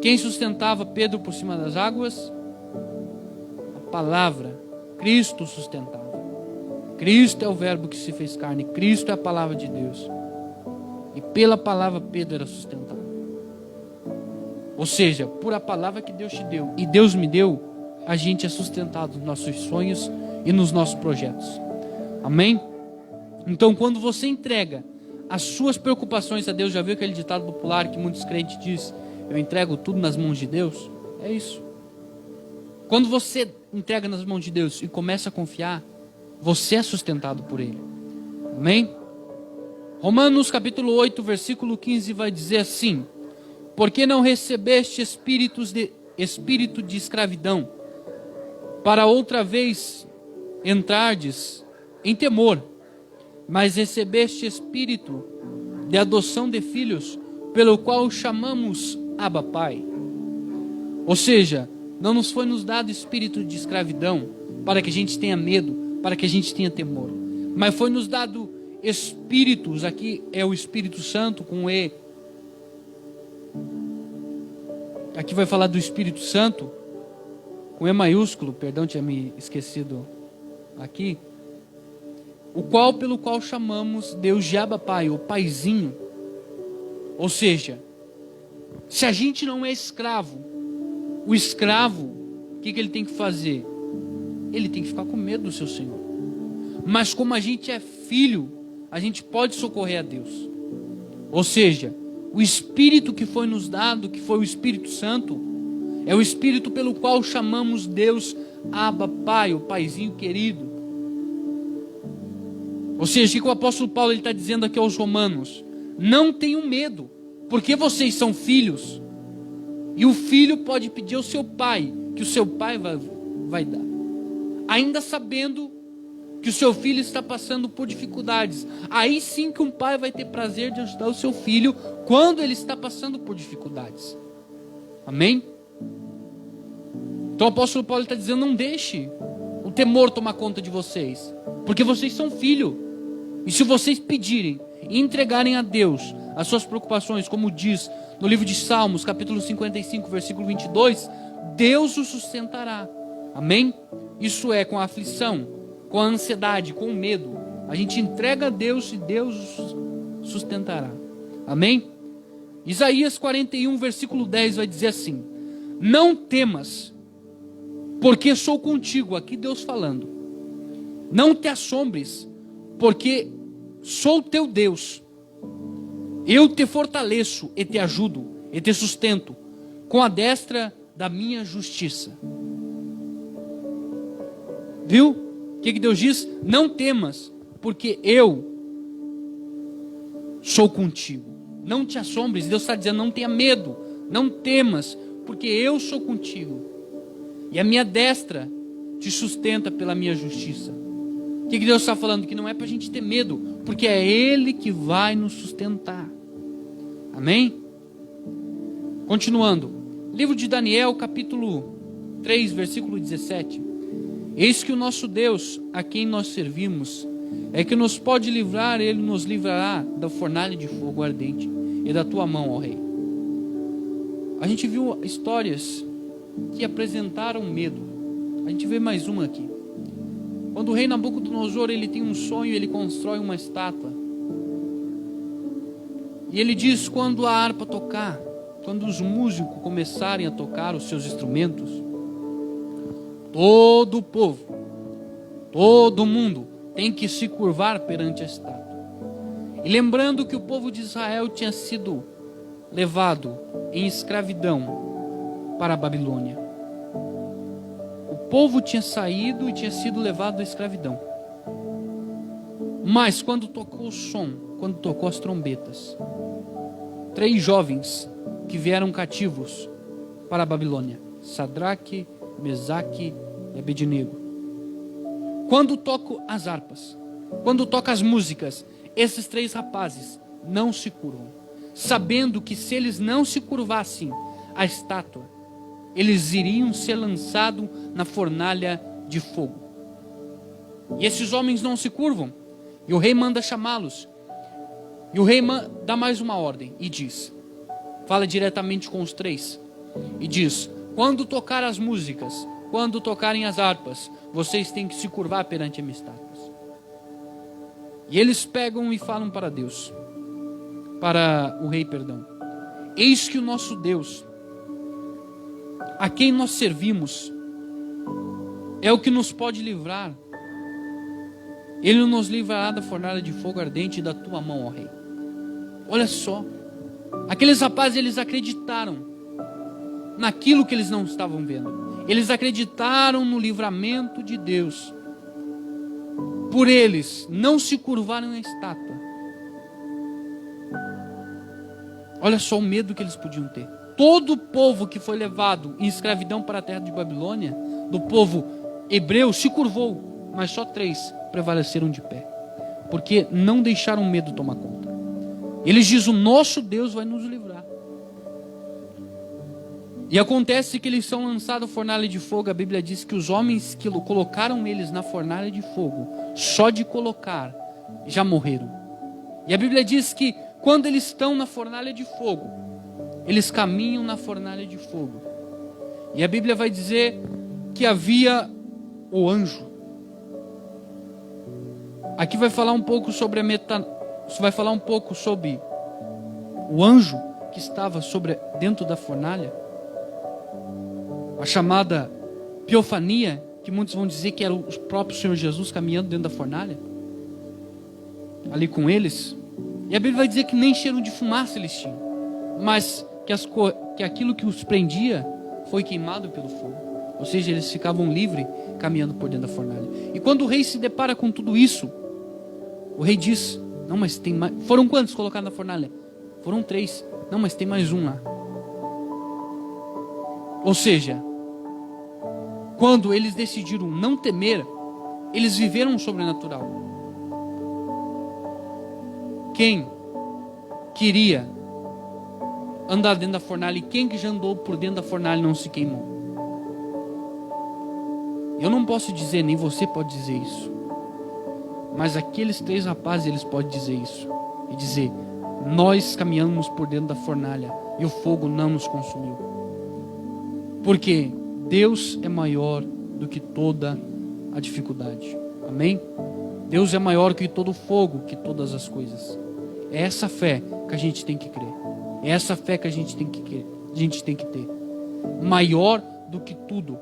Quem sustentava Pedro por cima das águas? A palavra. Cristo sustentava. Cristo é o verbo que se fez carne, Cristo é a palavra de Deus, e pela palavra Pedro era sustentado. Ou seja, por a palavra que Deus te deu e Deus me deu, a gente é sustentado nos nossos sonhos e nos nossos projetos. Amém? Então, quando você entrega as suas preocupações a Deus, já viu aquele ditado popular que muitos crentes dizem: eu entrego tudo nas mãos de Deus? É isso. Quando você entrega nas mãos de Deus e começa a confiar, você é sustentado por Ele. Amém? Romanos capítulo 8, versículo 15 vai dizer assim: porque não recebeste espírito de escravidão, para outra vez entrardes em temor, mas recebeste espírito de adoção de filhos, pelo qual chamamos Abba Pai. Ou seja, não nos foi nos dado espírito de escravidão para que a gente tenha medo, para que a gente tenha temor, mas foi nos dado espíritos, aqui é o Espírito Santo com E, aqui vai falar do Espírito Santo com E maiúsculo, perdão, tinha me esquecido aqui, pelo qual chamamos Deus de Abba Pai, o Paizinho. Ou seja, se a gente não é escravo, o escravo, o que ele tem que fazer? Ele tem que ficar com medo do seu Senhor. Mas como a gente é filho, a gente pode socorrer a Deus. Ou seja, o Espírito que foi nos dado, que foi o Espírito Santo, é o Espírito pelo qual chamamos Deus Abba Pai, o Paizinho querido. Ou seja, o que o apóstolo Paulo está dizendo aqui aos romanos: não tenham medo, porque vocês são filhos, e o filho pode pedir ao seu pai, que o seu pai vai dar, ainda sabendo que o seu filho está passando por dificuldades. Aí sim que um pai vai ter prazer de ajudar o seu filho quando ele está passando por dificuldades. Amém? Então o apóstolo Paulo está dizendo: não deixe o temor tomar conta de vocês, porque vocês são filho. E se vocês pedirem e entregarem a Deus as suas preocupações, como diz no livro de Salmos, capítulo 55, versículo 22, Deus o sustentará. Amém? Isso é, com a aflição, com a ansiedade, com o medo, a gente entrega a Deus e Deus o sustentará. Amém? Isaías 41, versículo 10 vai dizer assim: não temas, porque sou contigo. Aqui Deus falando. Não te assombres, porque sou teu Deus. Eu te fortaleço e te ajudo e te sustento com a destra da minha justiça. Viu? O que Deus diz? Não temas, porque eu sou contigo. Não te assombres. Deus está dizendo: não tenha medo, não temas, porque eu sou contigo. E a minha destra te sustenta pela minha justiça. O que Deus está falando? Que não é para a gente ter medo, porque é Ele que vai nos sustentar. Amém? Continuando. Livro de Daniel, capítulo 3, versículo 17. Eis que o nosso Deus, a quem nós servimos, é que nos pode livrar, Ele nos livrará da fornalha de fogo ardente, e da tua mão, ó rei. A gente viu histórias que apresentaram medo. A gente vê mais uma aqui. Quando o rei Nabucodonosor, ele tem um sonho, ele constrói uma estátua. E ele diz, quando a harpa tocar, quando os músicos começarem a tocar os seus instrumentos, todo o povo, todo mundo tem que se curvar perante a estátua. E lembrando que o povo de Israel tinha sido levado em escravidão para a Babilônia. O povo tinha saído e tinha sido levado à escravidão. Mas quando tocou o som, quando tocou as trombetas, 3 jovens que vieram cativos para a Babilônia, Sadraque, Mesaque e Abednego, quando tocam as harpas, quando tocam as músicas, esses 3 rapazes não se curvam, sabendo que se eles não se curvassem à estátua, eles iriam ser lançados na fornalha de fogo. E esses homens não se curvam, e o rei manda chamá-los. E o rei dá mais uma ordem e diz, fala diretamente com os 3, e diz, quando tocar as músicas, quando tocarem as harpas, vocês têm que se curvar perante a minha estátua. E eles pegam e falam para Deus, para o rei, perdão. Eis que o nosso Deus, a quem nós servimos, é o que nos pode livrar. Ele nos livrará da fornalha de fogo ardente da tua mão, ó rei. Olha só, aqueles rapazes, eles acreditaram naquilo que eles não estavam vendo. Eles acreditaram no livramento de Deus. Por eles não se curvaram à estátua. Olha só o medo que eles podiam ter. Todo o povo que foi levado em escravidão para a terra de Babilônia, do povo hebreu, se curvou, mas só 3 prevaleceram de pé, porque não deixaram o medo tomar conta. Eles dizem, o nosso Deus vai nos livrar. E acontece que eles são lançados à fornalha de fogo. A Bíblia diz que os homens que colocaram eles na fornalha de fogo, só de colocar, já morreram. E a Bíblia diz que quando eles estão na fornalha de fogo, eles caminham na fornalha de fogo. E a Bíblia vai dizer que havia o anjo. Aqui vai falar um pouco sobre vai falar um pouco sobre o anjo que estava dentro da fornalha. A chamada Teofania, que muitos vão dizer que era o próprio Senhor Jesus caminhando dentro da fornalha, ali com eles. E a Bíblia vai dizer que nem cheiro de fumaça eles tinham, mas que aquilo que os prendia foi queimado pelo fogo. Ou seja, eles ficavam livres caminhando por dentro da fornalha. E quando o rei se depara com tudo isso, o rei diz, não, mas tem mais. Foram quantos colocados na fornalha? Foram 3. Não, mas tem mais um lá. Ou seja, quando eles decidiram não temer, eles viveram um sobrenatural. Quem queria andar dentro da fornalha e quem que já andou por dentro da fornalha não se queimou? Eu não posso dizer, nem você pode dizer isso. Mas aqueles 3 rapazes, eles podem dizer isso. E dizer, nós caminhamos por dentro da fornalha e o fogo não nos consumiu. Porque Deus é maior do que toda a dificuldade. Amém? Deus é maior que todo o fogo, que todas as coisas. É essa fé que a gente tem que crer. É essa fé que a gente tem que ter. Maior do que tudo.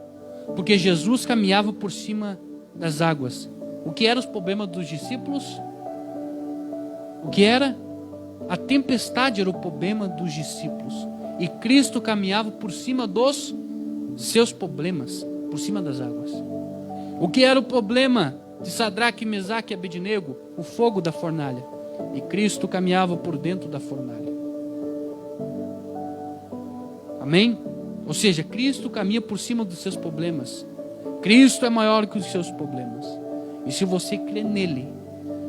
Porque Jesus caminhava por cima das águas. O que eram os problemas dos discípulos? O que era? A tempestade era o problema dos discípulos. E Cristo caminhava por cima dos seus problemas, por cima das águas. O que era o problema de Sadraque, Mesaque e Abednego? O fogo da fornalha. E Cristo caminhava por dentro da fornalha. Amém? Ou seja, Cristo caminha por cima dos seus problemas. Cristo é maior que os seus problemas. E se você crê nele,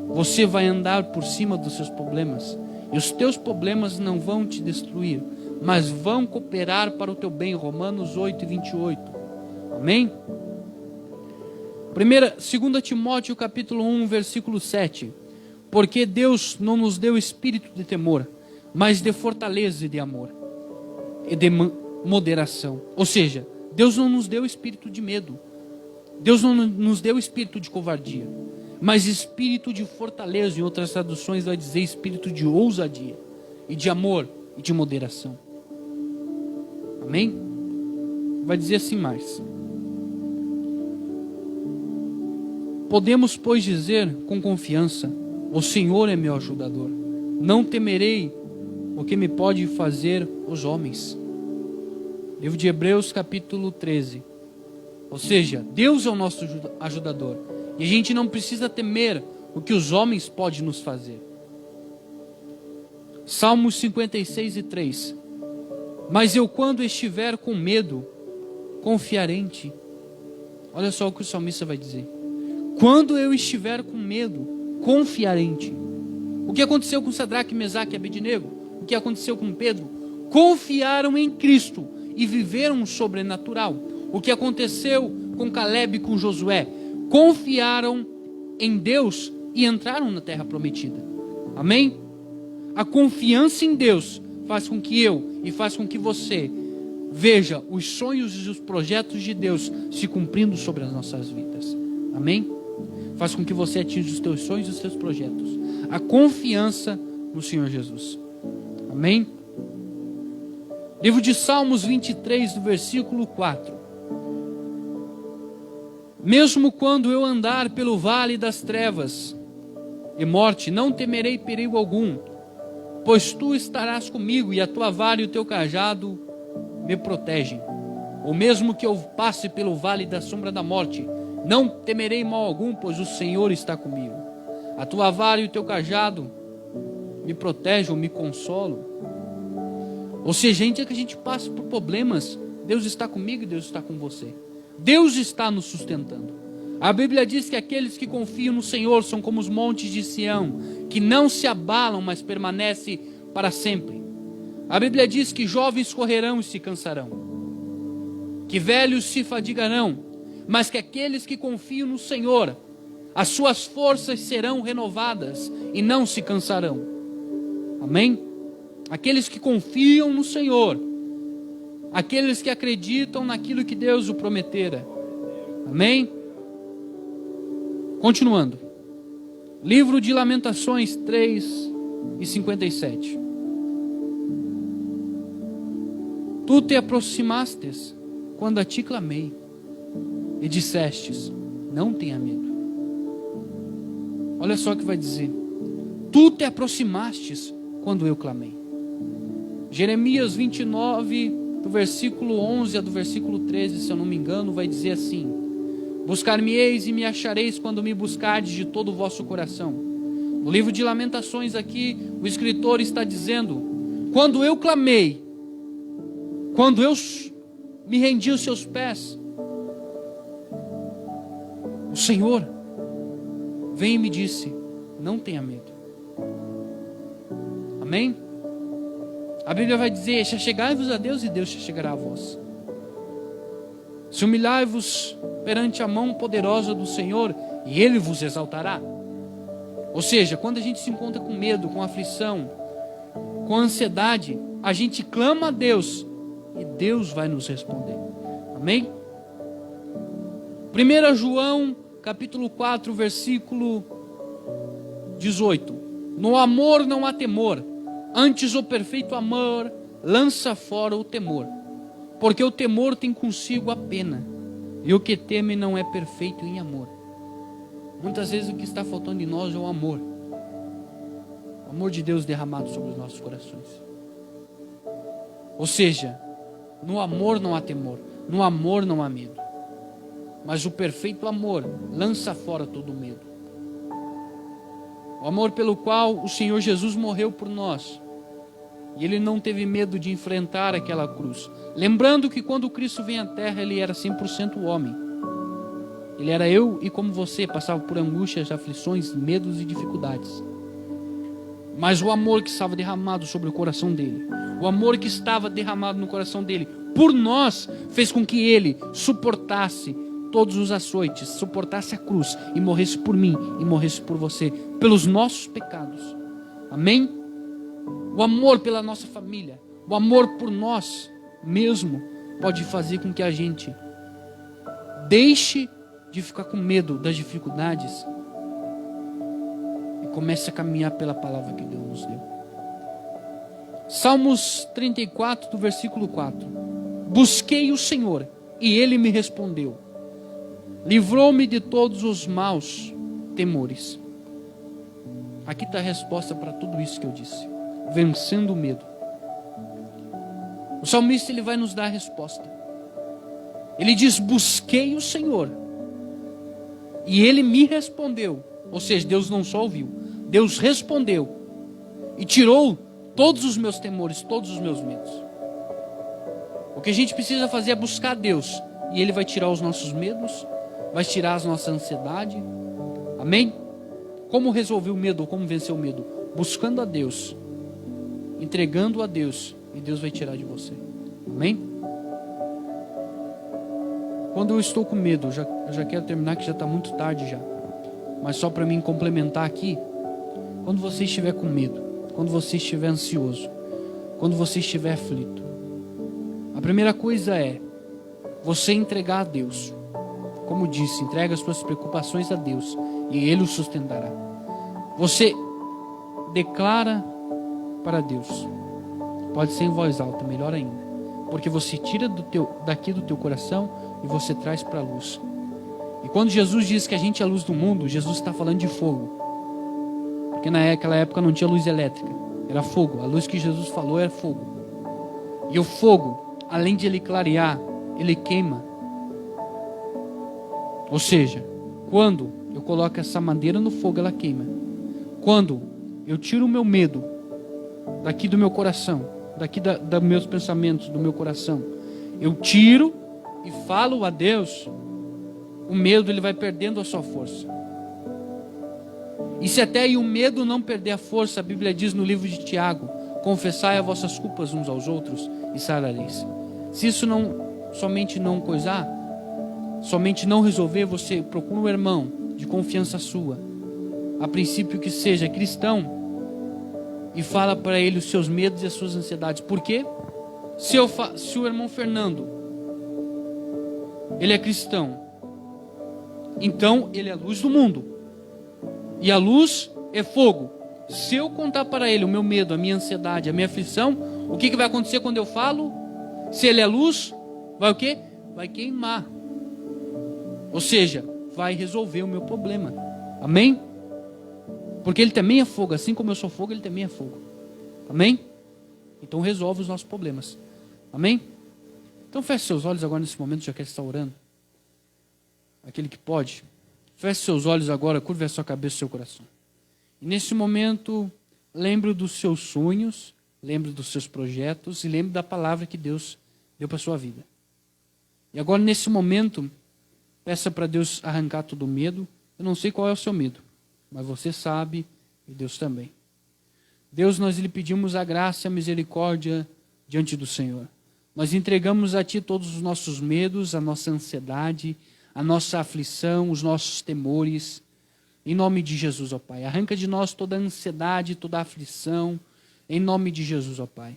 você vai andar por cima dos seus problemas. E os teus problemas não vão te destruir, mas vão cooperar para o teu bem. Romanos 8:28. Amém? 2 Timóteo capítulo 1, versículo 7. Porque Deus não nos deu espírito de temor, mas de fortaleza e de amor, e de moderação. Ou seja, Deus não nos deu espírito de medo, Deus não nos deu espírito de covardia, mas espírito de fortaleza. Em outras traduções vai dizer espírito de ousadia, e de amor, e de moderação. Amém? Vai dizer assim mais: podemos, pois, dizer com confiança: o Senhor é meu ajudador, não temerei o que me pode fazer os homens. Livro de Hebreus capítulo 13. Ou seja, Deus é o nosso ajudador, e a gente não precisa temer o que os homens podem nos fazer. Salmos 56:3. Mas eu, quando estiver com medo, confiarei em ti. Olha só o que o salmista vai dizer: quando eu estiver com medo, confiarei em ti. O que aconteceu com Sadraque, Mesaque e Abednego? O que aconteceu com Pedro? Confiaram em Cristo e viveram o sobrenatural. O que aconteceu com Caleb e com Josué? Confiaram em Deus e entraram na terra prometida. Amém? A confiança em Deus faz com que eu e faz com que você veja os sonhos e os projetos de Deus se cumprindo sobre as nossas vidas. Amém? Faz com que você atinja os teus sonhos e os teus projetos. A confiança no Senhor Jesus. Amém? Livro de Salmos 23, do versículo 4. Mesmo quando eu andar pelo vale das trevas e morte, não temerei perigo algum, pois tu estarás comigo, e a tua vara e o teu cajado me protegem. Ou mesmo que eu passe pelo vale da sombra da morte, não temerei mal algum, pois o Senhor está comigo. A tua vara e o teu cajado me protegem ou me consolam. Ou seja, ainda que a gente passe por problemas, Deus está comigo e Deus está com você. Deus está nos sustentando. A Bíblia diz que aqueles que confiam no Senhor são como os montes de Sião, que não se abalam, mas permanecem para sempre. A Bíblia diz que jovens correrão e se cansarão, que velhos se fadigarão, mas que aqueles que confiam no Senhor, as suas forças serão renovadas e não se cansarão. Amém? Aqueles que confiam no Senhor, aqueles que acreditam naquilo que Deus o prometera. Amém? Continuando. Livro de Lamentações 3:57. Tu te aproximastes quando a ti clamei, e dissestes: não tenha medo. Olha só o que vai dizer: tu te aproximastes quando eu clamei. Jeremias 29, do versículo 11 a do versículo 13, se eu não me engano, vai dizer assim: buscar-me-eis e me achareis quando me buscardes de todo o vosso coração. No livro de Lamentações aqui, o escritor está dizendo: quando eu clamei, quando eu me rendi aos seus pés, o Senhor veio e me disse: não tenha medo. Amém? A Bíblia vai dizer: chegai-vos a Deus e Deus se chegará a vós. Se humilhai-vos perante a mão poderosa do Senhor, e Ele vos exaltará. Ou seja, quando a gente se encontra com medo, com aflição, com ansiedade, a gente clama a Deus e Deus vai nos responder. Amém? 1 João capítulo 4, versículo 18. No amor não há temor, antes o perfeito amor lança fora o temor, porque o temor tem consigo a pena, e o que teme não é perfeito em amor. Muitas vezes o que está faltando em nós é o amor de Deus derramado sobre os nossos corações. Ou seja, no amor não há temor, no amor não há medo, mas o perfeito amor lança fora todo medo. O amor pelo qual o Senhor Jesus morreu por nós, e Ele não teve medo de enfrentar aquela cruz. Lembrando que quando Cristo veio à terra, Ele era 100% homem. Ele era eu e como você, passava por angústias, aflições, medos e dificuldades. Mas o amor que estava derramado sobre o coração dele, o amor que estava derramado no coração dele por nós, fez com que Ele suportasse todos os açoites, suportasse a cruz e morresse por mim e morresse por você, pelos nossos pecados. Amém? o amor pela nossa família, o amor por nós mesmo, pode fazer com que a gente deixe de ficar com medo das dificuldades e comece a caminhar pela palavra que Deus nos deu. Salmos 34, do versículo 4. Busquei o Senhor e Ele me respondeu. Livrou-me de todos os maus temores. Aqui está a resposta para tudo isso que eu disse. Vencendo o medo. O salmista, ele vai nos dar a resposta. Ele diz, busquei o Senhor e Ele me respondeu. Ou seja, Deus não só ouviu, Deus respondeu e tirou todos os meus temores, todos os meus medos. O que a gente precisa fazer é buscar Deus, e Ele vai tirar os nossos medos, vai tirar as nossas ansiedades. Amém? Como resolver o medo, ou como vencer o medo? Buscando a Deus, entregando a Deus, e Deus vai tirar de você. Amém? Quando eu estou com medo, eu já quero terminar, que já está muito tarde já, mas só para mim complementar aqui. Quando você estiver com medo, quando você estiver ansioso, quando você estiver aflito, a primeira coisa é você entregar a Deus. Como disse, entrega as suas preocupações a Deus e Ele o sustentará. Você declara para Deus. Pode ser em voz alta, melhor ainda, porque você tira daqui do teu coração e você traz para a luz. E quando Jesus diz que a gente é a luz do mundo, Jesus está falando de fogo. Porque naquela época não tinha luz elétrica, era fogo. A luz que Jesus falou era fogo. E o fogo, além de ele clarear, ele queima. Ou seja, quando eu coloco essa madeira no fogo, ela queima. Quando eu tiro o meu medo daqui do meu coração, daqui dos meus pensamentos, do meu coração, eu tiro e falo a Deus, o medo ele vai perdendo a sua força. E se até aí o medo não perder a força, a Bíblia diz no livro de Tiago, confessai as vossas culpas uns aos outros e sarareis. Se isso somente não coisar, somente não resolver, você procura um irmão de confiança sua, a princípio que seja cristão, e fala para ele os seus medos e as suas ansiedades. Por quê? Se o irmão Fernando, ele é cristão, então ele é a luz do mundo. E a luz é fogo. Se eu contar para ele o meu medo, a minha ansiedade, a minha aflição, o que vai acontecer quando eu falo? Se ele é luz, vai o quê? Vai queimar. Ou seja, vai resolver o meu problema. Amém? Porque ele também é fogo. Assim como eu sou fogo, ele também é fogo. Amém? Então resolve os nossos problemas. Amém? Então feche seus olhos agora nesse momento, já que ele está orando. Aquele que pode. Feche seus olhos agora, curve a sua cabeça e seu coração. E nesse momento, lembre dos seus sonhos, lembre dos seus projetos e lembre da palavra que Deus deu para a sua vida. E agora, nesse momento, peça para Deus arrancar todo o medo. Eu não sei qual é o seu medo, mas você sabe e Deus também. Deus, nós lhe pedimos a graça e a misericórdia diante do Senhor. Nós entregamos a Ti todos os nossos medos, a nossa ansiedade, a nossa aflição, os nossos temores, em nome de Jesus, ó Pai. Arranca de nós toda a ansiedade, toda a aflição, em nome de Jesus, ó Pai.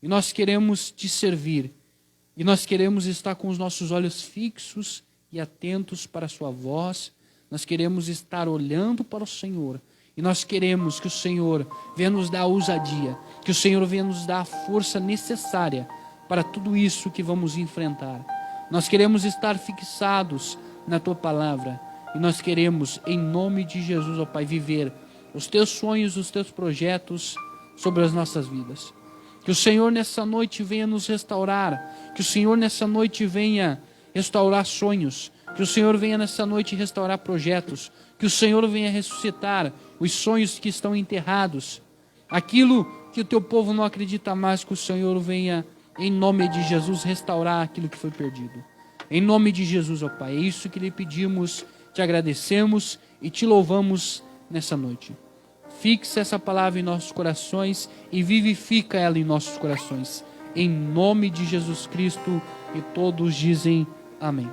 E nós queremos Te servir, e nós queremos estar com os nossos olhos fixos e atentos para a Sua voz, nós queremos estar olhando para o Senhor, e nós queremos que o Senhor venha nos dar a ousadia, que o Senhor venha nos dar a força necessária para tudo isso que vamos enfrentar. Nós queremos estar fixados na Tua palavra. E nós queremos, em nome de Jesus, ó Pai, viver os Teus sonhos, os Teus projetos sobre as nossas vidas. Que o Senhor nessa noite venha nos restaurar. Que o Senhor nessa noite venha restaurar sonhos. Que o Senhor venha nessa noite restaurar projetos. Que o Senhor venha ressuscitar os sonhos que estão enterrados. Aquilo que o Teu povo não acredita mais, que o Senhor venha, em nome de Jesus, restaurar aquilo que foi perdido. Em nome de Jesus, ó Pai, é isso que lhe pedimos, te agradecemos e te louvamos nessa noite. Fixa essa palavra em nossos corações e vivifica ela em nossos corações. Em nome de Jesus Cristo, e todos dizem amém.